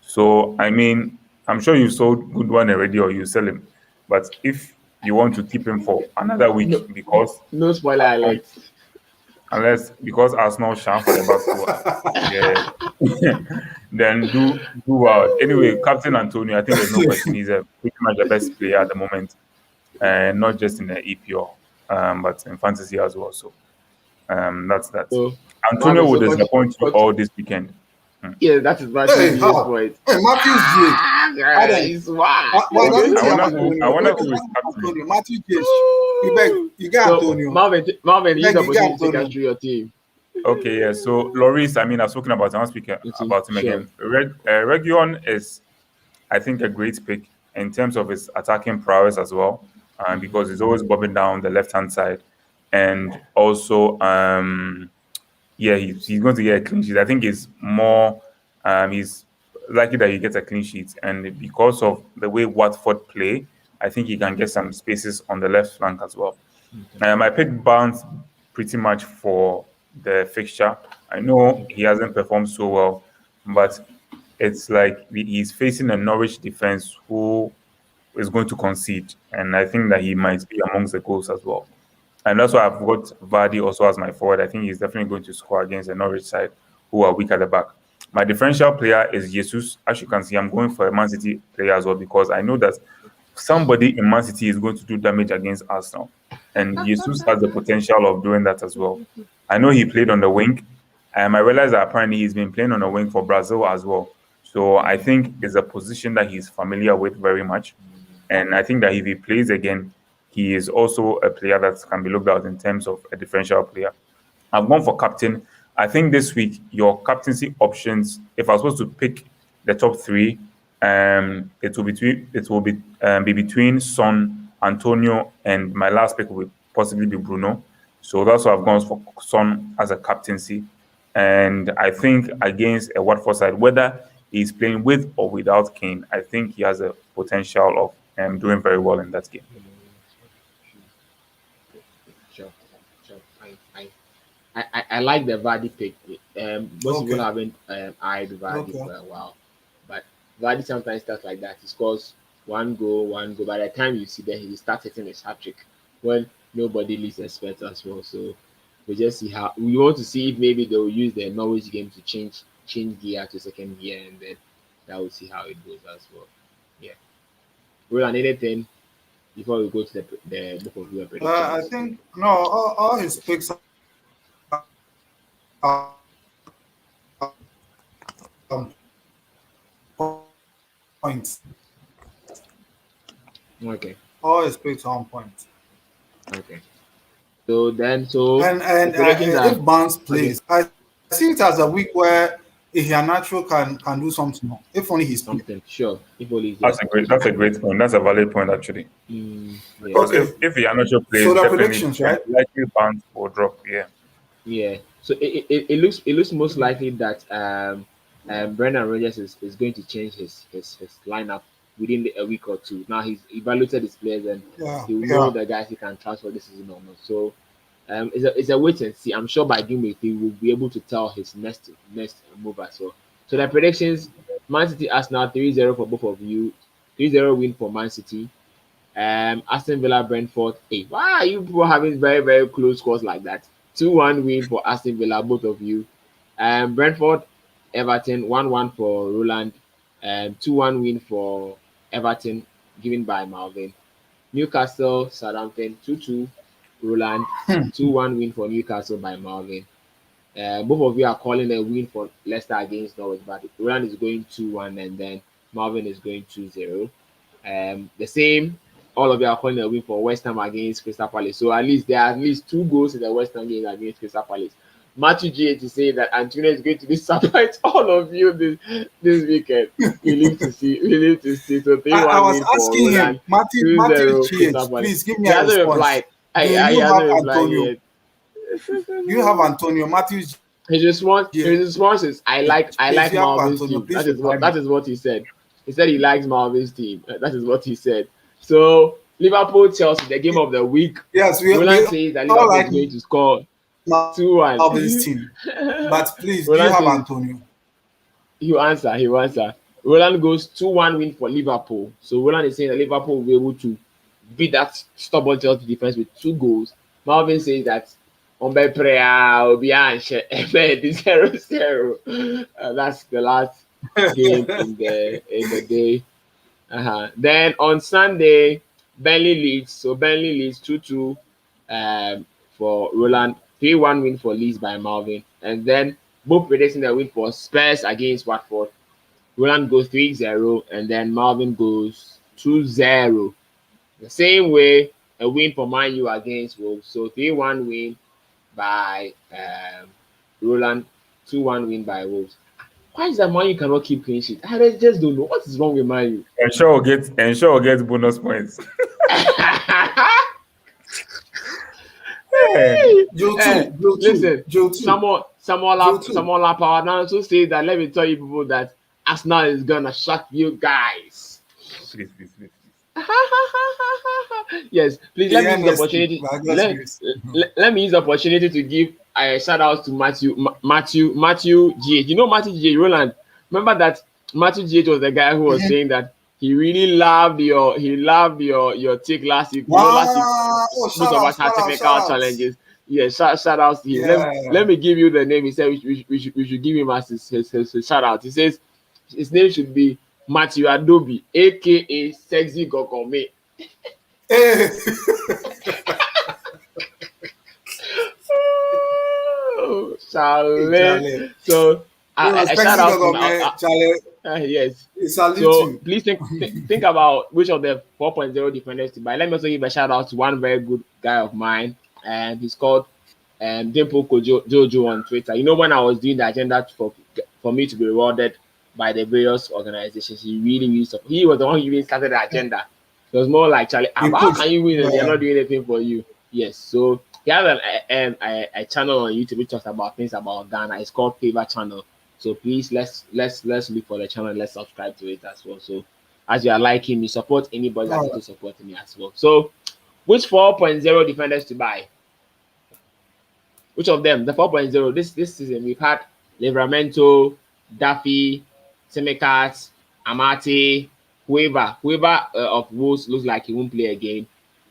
So I mean, I'm sure you sold Gundogan already or you sell him, but if you want to keep him for another week because no spoiler alert. Unless because Arsenal shine for the back yeah. Then do well. Anyway, Captain Antonio, I think there's no question. He's pretty much the best player at the moment, and not just in the EPL, but in fantasy as well. So that's that. So, Antonio would disappoint you all this weekend. Yeah, that is Matthew's point. Hey, Matthew's G. I wonder who is captain. Matthew G. You got Antonio. Marvin, use the opportunity to take us through your team. Okay, yeah. So Lloris, I mean, I've spoken about him. I'll speak about him again. Region is, I think, a great pick in terms of his attacking prowess as well, because he's always bobbing down the left-hand side, and also, he's going to get a clean sheet. I think he's more, he's likely that he gets a clean sheet, and because of the way Watford play, I think he can get some spaces on the left flank as well. I picked Barnes pretty much for the fixture. I know he hasn't performed so well, but it's like he's facing a Norwich defense who is going to concede, and I think that he might be amongst the goals as well. And that's why I've got Vardy also as my forward. I think he's definitely going to score against the Norwich side, who are weak at the back. My differential player is Jesus. As you can see, I'm going for a Man City player as well because I know that somebody in Man City is going to do damage against Arsenal. And Jesus has the potential of doing that as well. I know he played on the wing. I realize that apparently he's been playing on the wing for Brazil as well. So I think it's a position that he's familiar with very much. And I think that if he plays again, he is also a player that can be looked at in terms of a differential player. I've gone for captain. I think this week, your captaincy options, if I was supposed to pick the top three, it will be between Son, Antonio, and my last pick will possibly be Bruno. So that's why I've gone for Son as a captaincy. And I think against a Watford side, whether he's playing with or without Kane, I think he has a potential of doing very well in that game. Sure. I like the Vardy pick. Most people haven't eyed Vardy for a while, but Vardy sometimes starts like that. He scores one goal. By the time you see that, he starts hitting his hat trick when nobody least expects as well. So we just see how we want to see if maybe they will use the Norwich game to change gear to second gear, and then That will see how it goes as well. Yeah. Roland, anything before we go to the book of your I predictions? think no, all his picks are points. Okay. All his picks are on point. Okay. So And the predictions are if Barnes okay. plays, I see it as a week where Iheanacho can do something. If only he's playing. Something sure. If only is there. That's a great point. That's a valid point actually. Yeah. Because Okay, if Iheanacho so plays, the definitely predictions, right? likely bounce will drop. Yeah. Yeah. So it looks most likely that Brendan Rodgers is going to change his lineup within a week or two. Now he's evaluated his players and Yeah, he will know yeah. the guys he can transfer this season or not. So it's a wait and see. I'm sure by Gameweek he will be able to tell his next move as well. So the predictions: Man City Arsenal 3-0 for both of you, 3-0 win for Man City. Aston Villa Brentford. Hey, why are you people having very close scores like that? 2-1 win for Aston Villa, both of you. Brentford Everton 1-1 for Rowland. 2-1 win for Everton, given by Marlvin. Newcastle Southampton 2-2 Rowland. 2-1 win for Newcastle by Marlvin. Both of you are calling a win for Leicester against Norwich, but Rowland is going 2-1 and then Marlvin is going 2-0. The same, all of you are calling a win for West Ham against Crystal Palace. So at least there are at least 2 goals in the West Ham game against Crystal Palace. Matthew GH is saying that Antonio is going to disappoint all of you this weekend. We live to see. We live to see. So I, 3 I 1 was win for asking him, Roland, Matthew 2-0 Crystal GH, Palace. please give me He a hasn't response. replied. Do He you have hasn't replied Antonio? yet. Do you have Antonio? Matthew His response is I Please, like you have Marvin's Antonio. team. Please reply me. That is what he said. He said he likes Marvin's team. That is what he said. So Liverpool Chelsea, the game of the week. Yes, we Roland says that all Liverpool like is going to score Marvin's 2-1. team. But please, do you Roland have says Antonio? he will answer. Roland goes 2-1 win for Liverpool. So Roland is saying that Liverpool will be able to beat that stubborn Chelsea defense with 2 goals. Marvin says that Ombe Prayer will be 0-0. That's the last game in the day. Then on Sunday, Burnley leads. So Burnley leads 2-2 for Roland, 3-1 win for Leeds by Marvin. And then both predicting a win for Spurs against Watford. Roland goes 3-0 and then Marvin goes 2-0. The same way, a win for Man U against Wolves. So 3-1 win by Roland, 2-1 win by Wolves. Why is that Man U cannot keep clean sheet? I just don't know what is wrong with Man U. Ensure will get bonus points. Yeah. Joe Hey, 2, Joe 2, listen, Joe 2, Joe 2. Samuel Power now also say that let me tell you people that Arsenal is gonna shock you guys. Please. Yes, please let me use the AMST, opportunity. by God's grace. Let me use the opportunity to give a shout out to Matthew GH. You know Matthew GH Roland. Remember that Matthew GH was the guy who was saying that he really loved your take last week. You know, last week Wow! Oh, most of us had shout technical outs. challenges. Yeah, shout out to him. Yeah. Let me give you the name. He said we should give him as his shout out. He says his name should be Matthew Adobe, aka Sexy Gokome. Hey. Charlie. Charlie. So a shout Sexy out to Gogome, Charlie. yes. We salute So you. please think about which of the 4.0 defenders to buy. Let me also give a shout out to one very good guy of mine, and he's called Dimple Jojo on Twitter. You know, when I was doing the agenda for me to be rewarded by the various organizations, he really he was the one who really started the agenda. It was more like Charlie, He how pushed. can you win and they're Yeah. not doing anything for you? Yes, so he has a channel on YouTube which talks about things about Ghana. It's called Favor Channel. So please let's look for the channel and let's subscribe to it as well. So as you are liking me, support anybody that's All also supporting me as well. So which 4.0 defenders to buy? Which of them? The 4.0 this season we've had Livramento, Duffy, Semicat, Amate, whoever of Wolves looks like he won't play again.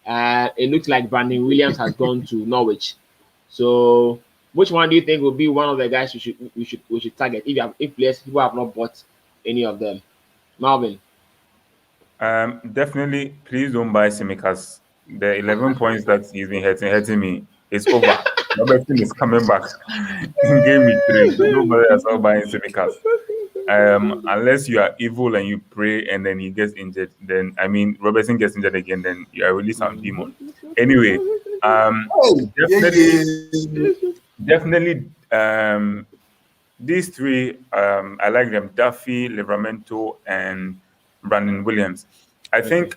It looks like Brandon Williams has gone to Norwich. So which one do you think will be one of the guys we should target if players people have not bought any of them. Marlvin. Definitely, please don't buy Simicas. The 11 points that he's been hurting me. It's over. Robertson is coming back in game week 3. So nobody else are buying Simicas. Unless you are evil and you pray and then he gets injured, then I mean Robertson gets injured again, then you are really some demon. Anyway, Oh, yeah, definitely, yeah. definitely, these three, I like them: Duffy, Livramento, and Brandon Williams. I think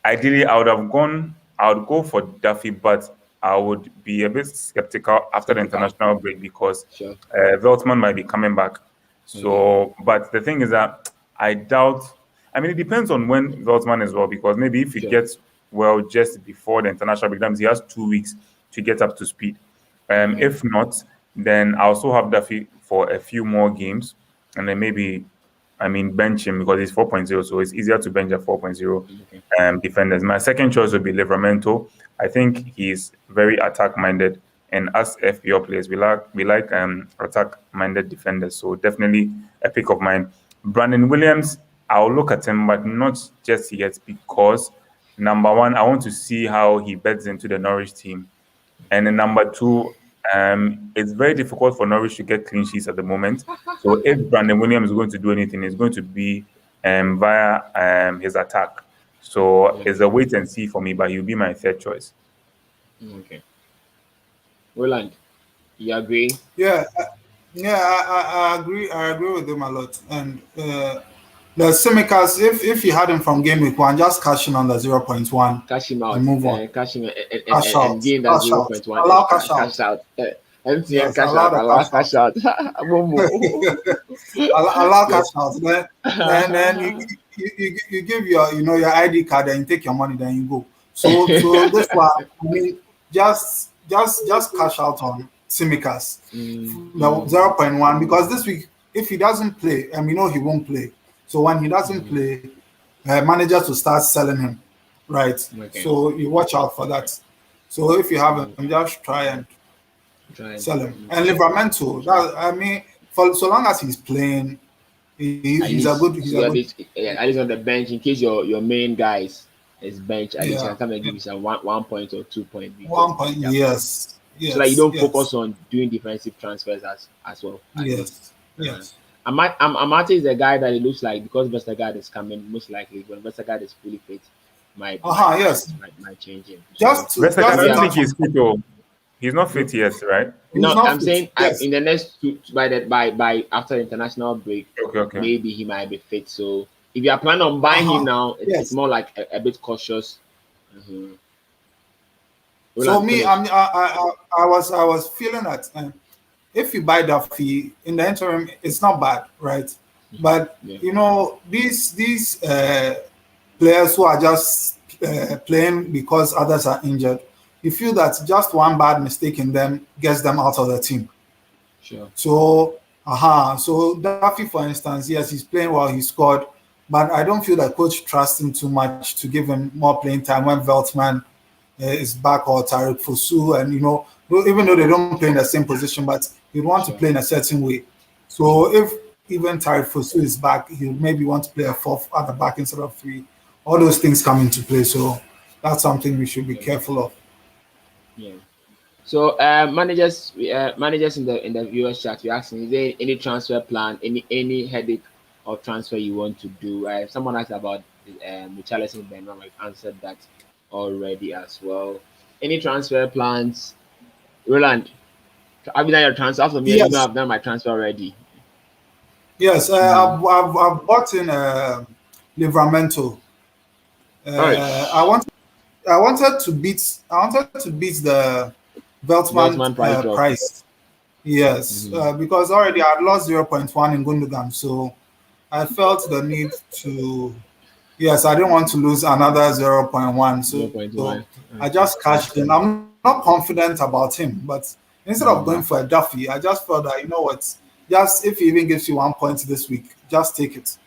ideally I would go for Duffy, but I would be a bit skeptical after the Skeptical. international break because Sure. Veltman might be coming back. Okay. So, but the thing is that I doubt. I mean, it depends on when Veltman is well, because maybe if he Sure. gets well just before the international break, that means he has 2 weeks to get up to speed. If not, then I also have Duffy for a few more games, and then maybe, I mean, bench him because he's 4.0, so it's easier to bench a 4.0 Okay. defenders. My second choice would be Livramento. I think he's very attack minded, and as FPL players, we like attack minded defenders. So definitely a pick of mine. Brandon Williams, I'll look at him, but not just yet because number one, I want to see how he beds into the Norwich team. And then number two, it's very difficult for Norwich to get clean sheets at the moment. So if Brandon Williams is going to do anything, it's going to be via his attack. So it's a wait and see for me, but he'll be my third choice. Okay. Roland, you agree? Yeah, I agree. I agree with him a lot. And the Simicas, if you had him from game week 1, just cash in on the 0.1 Cash him out. and move on. Cash him Cash and out. gain that Cash out. 0.1 Allow and cash out. cash out. MTN Yes, cash allow out. the Allow cash cash out. Momo. allow cash out. Then you give your ID card and you take your money, then you go. So this one, I mean, just cash out on Simicas, the 0.1, because this week if he doesn't play, and we know he won't play. So when he doesn't play, managers will start selling him, right? Okay. So you watch out for that. So if you have him, just try and sell him. And Livramento, that I mean, for so long as he's playing, he's a good. He's so a good. at least on the bench in case your main guys is bench. At least you Yeah. can come and give you some 1 point or 2 point. 1 point. Yes. So that you don't Yes. focus on doing defensive transfers as well. Yes. Yes. Amate is a guy that it looks like because Vestergaard is coming, most likely when Vestergaard is fully fit, might Yes. change him. Vestergaard, I don't think touch he's fit. Oh, he's not fit yet, right? He's No, not I'm fit. saying Yes. in the next by after the international break, Okay. maybe he might be fit. So if you are planning on buying him now, it's Yes. more like a bit cautious. So me, I was feeling that if you buy Duffy in the interim, it's not bad, right? But these players who are just playing because others are injured, you feel that just one bad mistake in them gets them out of the team. Sure. So Duffy, for instance, yes, he's playing well, he scored, but I don't feel that coach trusts him too much to give him more playing time when Veltman is back, or Tariq Fosu, and even though they don't play in the same position, but you want to play in a certain way. So if even Tariq Fosu is back, he maybe want to play a 4th at the back instead of 3. All those things come into play. So that's something we should be careful of. Yeah. So managers in the viewers chat, we asking, is there any transfer plan, any headache or transfer you want to do? Someone asked about Richarlison, Ben. I've answered that already as well. Any transfer plans? Roland, have you done your transfer? After me, Yes. I've done my transfer already. Yes, I've bought in Livramento. I wanted to beat the Veltman price. Yes, because already I lost 0.1 in Gundogan, so I felt the need to. Yes, I didn't want to lose another 0.1, so I just cashed in. I'm not confident about him, but instead of going for a Duffy, I just felt that just if he even gives you 1 point this week, just take it.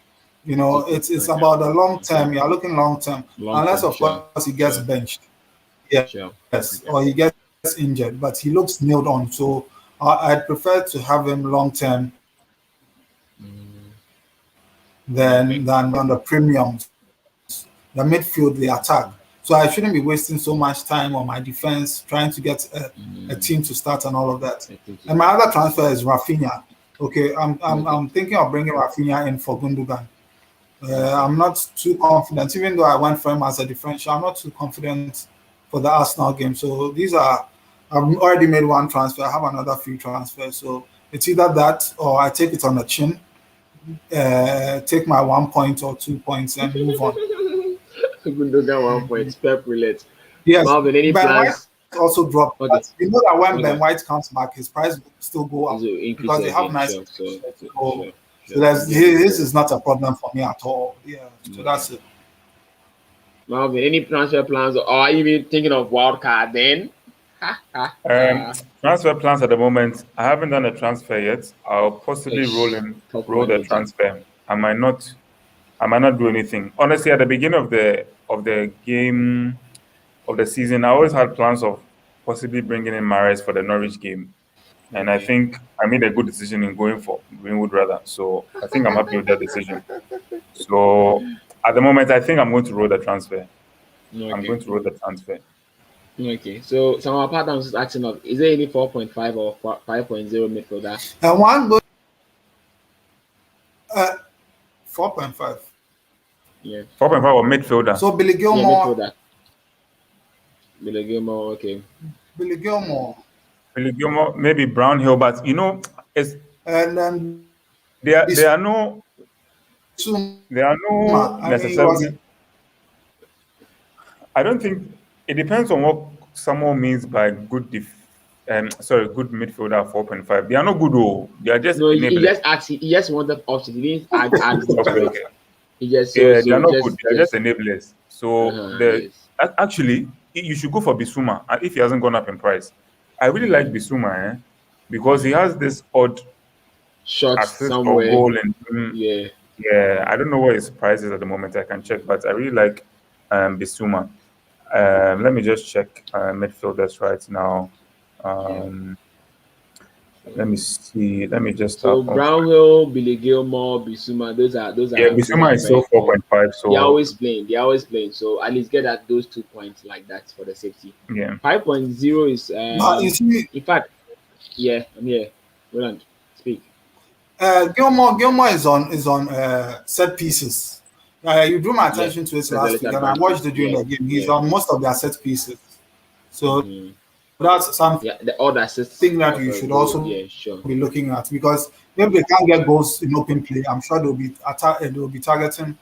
It's about the long term. You're looking long term, unless of course he gets benched. Yes, or he gets injured, but he looks nailed on. So I'd prefer to have him long term. than on the premiums. The midfield, the attack. So I shouldn't be wasting so much time on my defense trying to get a team to start and all of that. And my other transfer is Rafinha. Okay, I'm thinking of bringing Rafinha in for Gundogan. I'm not too confident, even though I went for him as a differential. I'm not too confident for the Arsenal game. So I've already made one transfer. I have another few transfers. So it's either that or I take it on the chin, take my 1 point or 2 points and move on. Gundogan 1 point. Pep roulette. Yes, Marlvin, any Ben plans? White also dropped. Okay. But you know that when Ben White comes back, his price will still go up because they have nice. So this is not a problem for me at all. Yeah, so that's it. Marlvin, any transfer plans, or are you even thinking of wild card then? Transfer plans at the moment. I haven't done a transfer yet. I'll possibly roll the transfer. I might not do anything. Honestly, at the beginning of the game of the season, I always had plans of possibly bringing in Mahrez for the Norwich game, and I think I made a good decision in going for Greenwood rather. So I think I'm happy with that decision. So at the moment, I think I'm going to roll the transfer. Okay. I'm going to roll the transfer. Okay, so some of our partners is asking us, is there any 4.5 or 5.0 midfielder? And one goes 4.5. Yeah. 4.5 or midfielder. So Billy Gilmore. Yeah, midfielder. Billy Gilmore, okay. Billy Gilmore. Billy Gilmore, maybe Brownhill, but you know, it's and then there are no necessarily. I don't think it depends on what someone means by good good midfielder 4.5. They are not good though. They are just he just wanted options. He didn't add okay. He just they are not good. They are just enablers. So actually you should go for Bissouma if he hasn't gone up in price. I really like Bissouma, because he has this odd shot assist somewhere. or goal and yeah. I don't know what his price is at the moment. I can check, but I really like Bissouma. Let me just check midfielders right now. Let me see. Let me just so Brownhill, Billy Gilmore, Bissouma. Those are Bissouma is still 4.5. So they're always playing. So at least get at those 2 points like that for the safety. Yeah. 5.0 is in fact, yeah, I'm here. Rowland, speak. Gilmore is on set pieces. You drew my attention to it last week, and I watched it during the game. He's on most of their set pieces. So that's something that you should also be looking at, because maybe they can't get goals in open play. I'm sure they'll be targeting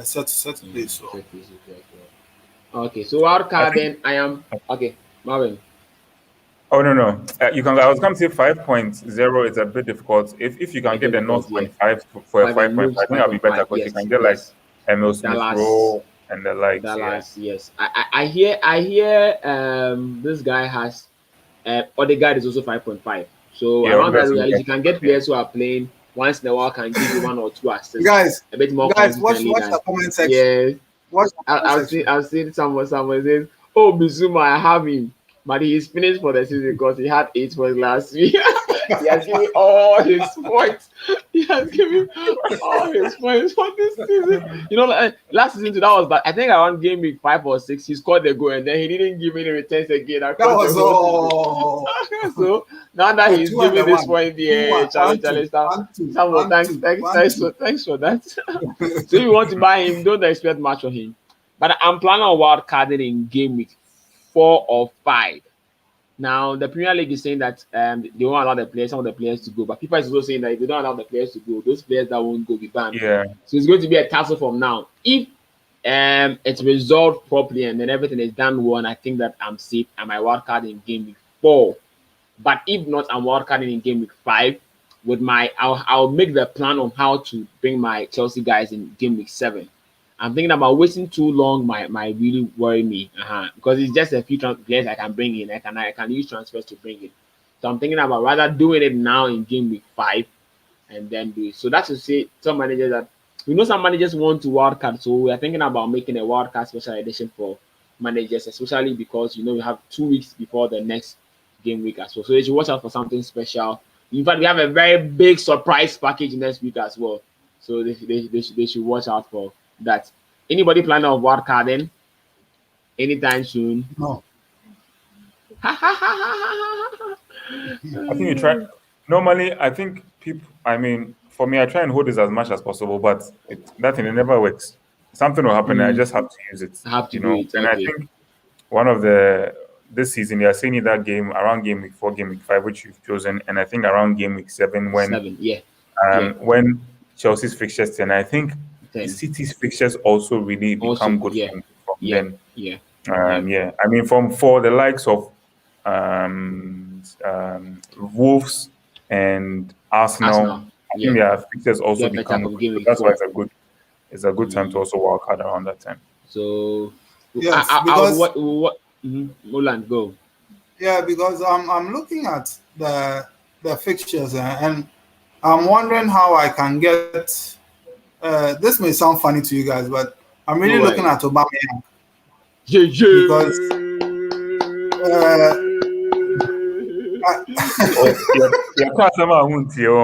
set play. So. Okay, so wild card then I am okay, Marvin. Oh no! You can. I was going to say 5.0 is a bit difficult. If you can get the 0.5 for a 5.5, I think I'll be better because you can get like Emil Smith Rowe and the likes. Dallas, yes. I hear this guy has Odegaard is also 5.5. So around that you can get players who are playing once in a while, can give you 1 or 2 assists. Guys, a bit more. Guys, watch the comment section. Yeah, I've seen someone says, "Oh, Bissouma, I have him." But he is finished for the season because he had 8 points last week. He has given all his points. He has given all his points for this season. You know, last season that was bad. I think around game week 5 or 6, he scored the goal and then he didn't give any returns again. That was all. So now that he's giving this point, challenge. Thanks for that. So if you want to buy him, don't expect much of him. But I'm planning on wild carding in game week 4 or 5. Now the Premier League is saying that they won't allow some of the players to go, but people are also saying that if they don't allow the players to go, those players that won't go will be banned. Yeah. So it's going to be a tussle from now. If it's resolved properly and then everything is done well, and I think that I'm safe and my wild card in game week 4. But if not, I'm wild carding in game week 5 with I'll make the plan on how to bring my Chelsea guys in game week 7. I'm thinking about waiting too long might really worry me, because it's just a few players I can bring in. I can use transfers to bring in. So I'm thinking about rather doing it now in game week 5 and then do it. So that's to say some managers that some managers want to wildcard. So we are thinking about making a wildcard special edition for managers, especially because we have 2 weeks before the next game week as well. So you should watch out for something special. In fact, we have a very big surprise package next week as well. So they should watch out for that. Anybody planning on wild carding anytime soon? No. I think you try. Normally, I think people. I mean, for me, I try and hold this as much as possible, but that thing it never works. Something will happen, and I just have to use it. I have to You do know, it. and I Okay. think one of the this season, you are seeing it that game around game week 4, game week 5, which you've chosen, and I think around game week 7 7. Yeah. Yeah. when Chelsea's fixtures, and I think 10. City's fixtures also really Also become good. good Yeah. from Yeah. then. Yeah. Yeah. Yeah, I mean, from for the likes of Wolves and Arsenal. Arsenal, I think Yeah. their fixtures also Get better become from good. game So week that's why 4. it's a good time to also work hard around that time. So Yes, I would because what Rowland, go. because I'm looking at the fixtures, and I'm wondering how I can get. This may sound funny to you guys, but I'm really Go looking ahead. at Aubameyang Yeah, because uh, I, Oh, yeah, quite some are won't you?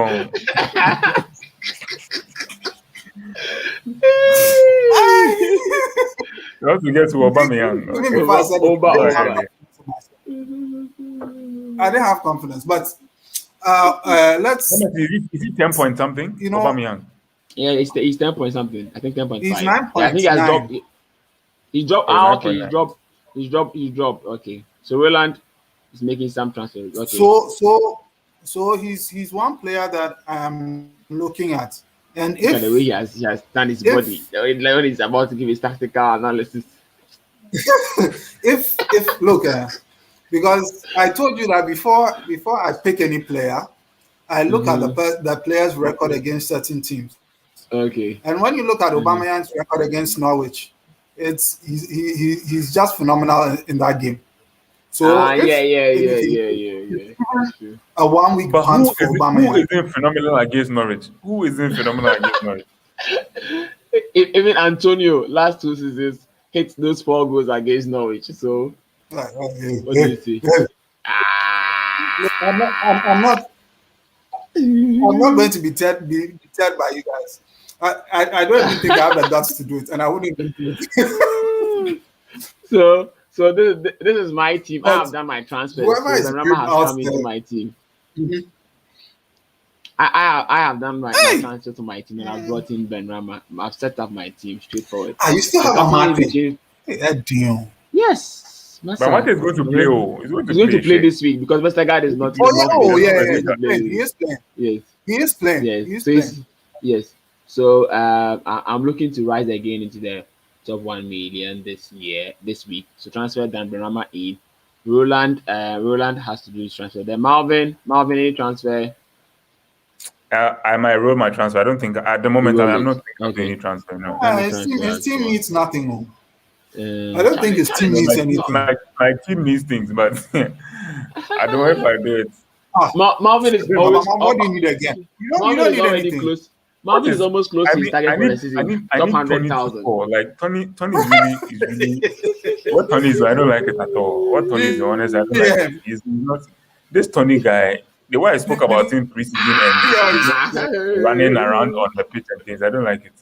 You have to get to Aubameyang. even Okay, before I said it, go I ahead. didn't I didn't have confidence, but How let's, much is it 10 point something? you know, Aubameyang. Yeah, it's 10 point something. I think he's 10.5. Yeah, I think he has dropped. 9.9. He dropped. Oh, it's Okay, 9.9. He dropped. Okay, so Rowland is making some transfers. Okay, So he's one player that I'm looking at, and look at the way he has done his body. if The way Leon is about to give his tactical analysis. if look, because I told you that before I pick any player, I look at the player's record against certain teams. Okay. And when you look at Aubameyang's record against Norwich, he's just phenomenal in that game. So Yeah, if yeah, yeah, anything, yeah, yeah, yeah. That's true. a 1 week But punt who for isn't Aubameyang. phenomenal against Norwich? Who isn't phenomenal against Norwich? Even Antonio last 2 seasons hit those 4 goals against Norwich. So what do you say? Look, I'm not, going to be deterred by you guys. I don't even think I have the guts to do it, and I wouldn't even do it. So this is my team. I But have done my transfers. whoever So is Benrahma good has out come into there, my team. Mhm. I have done my Hey! transfer to my team and I've brought in Benrahma. I've set up my team straightforward. You still The have captain will be Amate. changed. Hey, Dion. Yes, But Massa. Mate is going to play. Oh, he's going to He's going to play play. this week because Vestergaard is not. Oh yeah, He's going to play. he is playing. Yes, He is playing. yes. He is So playing. yes. So I'm looking to rise again into the top 1 million this week. So transfer Dan Benrahma in. Rowland has to do his transfer. Then Marlvin, any transfer? I might roll my transfer. I don't think at the You moment roll I'm it. not thinking of Okay. any transfer. No. Any His transfer as team well. needs nothing. I don't think his team No, needs anything. my team needs things, but I don't know if I do it. Marvin is always. What do you need again? You Marvin don't is need already anything. close. Marvin is almost close to his target for the season. I Top need Tony to 100,000. score. Like Tony is really what Tony is. I don't like it at all. What Tony is, honest, I don't like Yeah. it. He's not this Tony guy. The way I spoke about him preseason and running around on the pitch and things, I don't like it.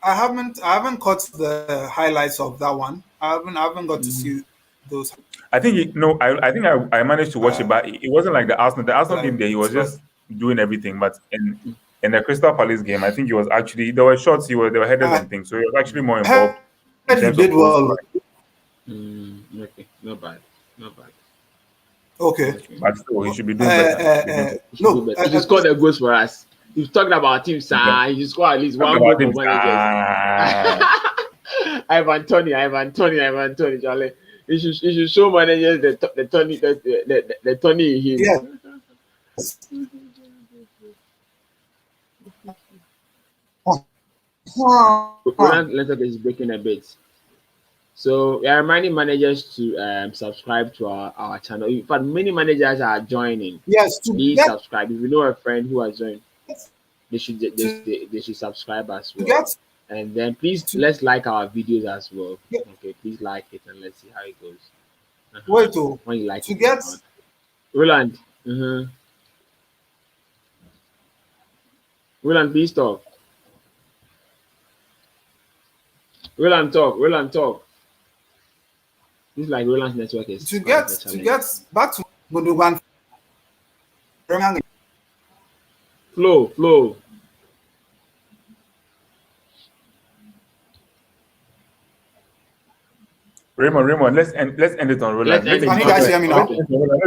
I haven't caught the highlights of that one. I haven't got to see those. I think I managed to watch it, but it wasn't like the Arsenal game there. He was just doing everything, but in the Crystal Palace game, I think he was actually there were shots, there were headers and things, so he was actually more involved in He terms did of goals. well. Okay, not bad. Okay. But still, he should be doing better. Look, He should score the goals for us. You've talked about him, sir. He should score at least one goal for managers. Ivan Tony, Charlie. You should show managers the Tony in him. Yes. Network is breaking a bit. So we are reminding managers to subscribe to our channel. In fact, many managers are joining. Yes, Please subscribe. If you know a friend who has joined, they should subscribe as well. And then please let's like our videos as well. Okay, please like it and let's see how it goes. Wait, when you like to it get Rowland. Rowland, please talk. Rowland, talk. Rowland, talk. It's like Rowland's network is To quite of get a to challenge. get back to Gundogan, Flow. Raymond, let's end it on Let's Roland. end it. can you Let's guys Okay. hear me end now? Okay. it on Roland.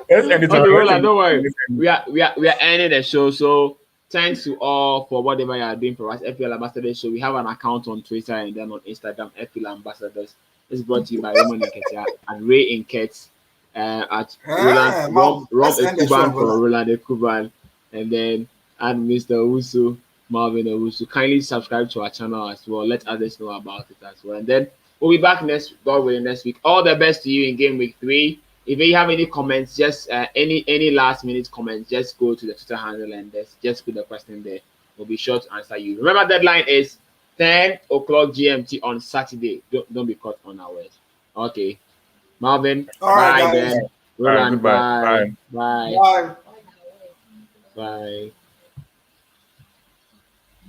Let's end it on Okay, Roland. Roland, don't worry. Let's end it. We are ending the show. So thanks to all for whatever you are doing for us. FPL Ambassadors. So we have an account on Twitter and then on Instagram, FPL Ambassadors. It's brought to you by Raymond Nketsiah and Ray Nkets at Roland Rob Let's end the show on Ekuban for Roland. Roland Ekuban, and then and Mr. Owusu, Marlvin Owusu. Kindly subscribe to our channel as well. Let others know about it as well. And then we'll be back God willing next week. All the best to you in Game Week 3. If you have any comments, just any last minute comments, just go to the Twitter handle and just put the question there. We'll be sure to answer you. Remember, deadline is 10 o'clock GMT on Saturday. Don't be caught unawares. Okay, Marlvin, All right, bye guys. then. All right, Roland, goodbye. bye. Bye. Bye. Bye. Bye.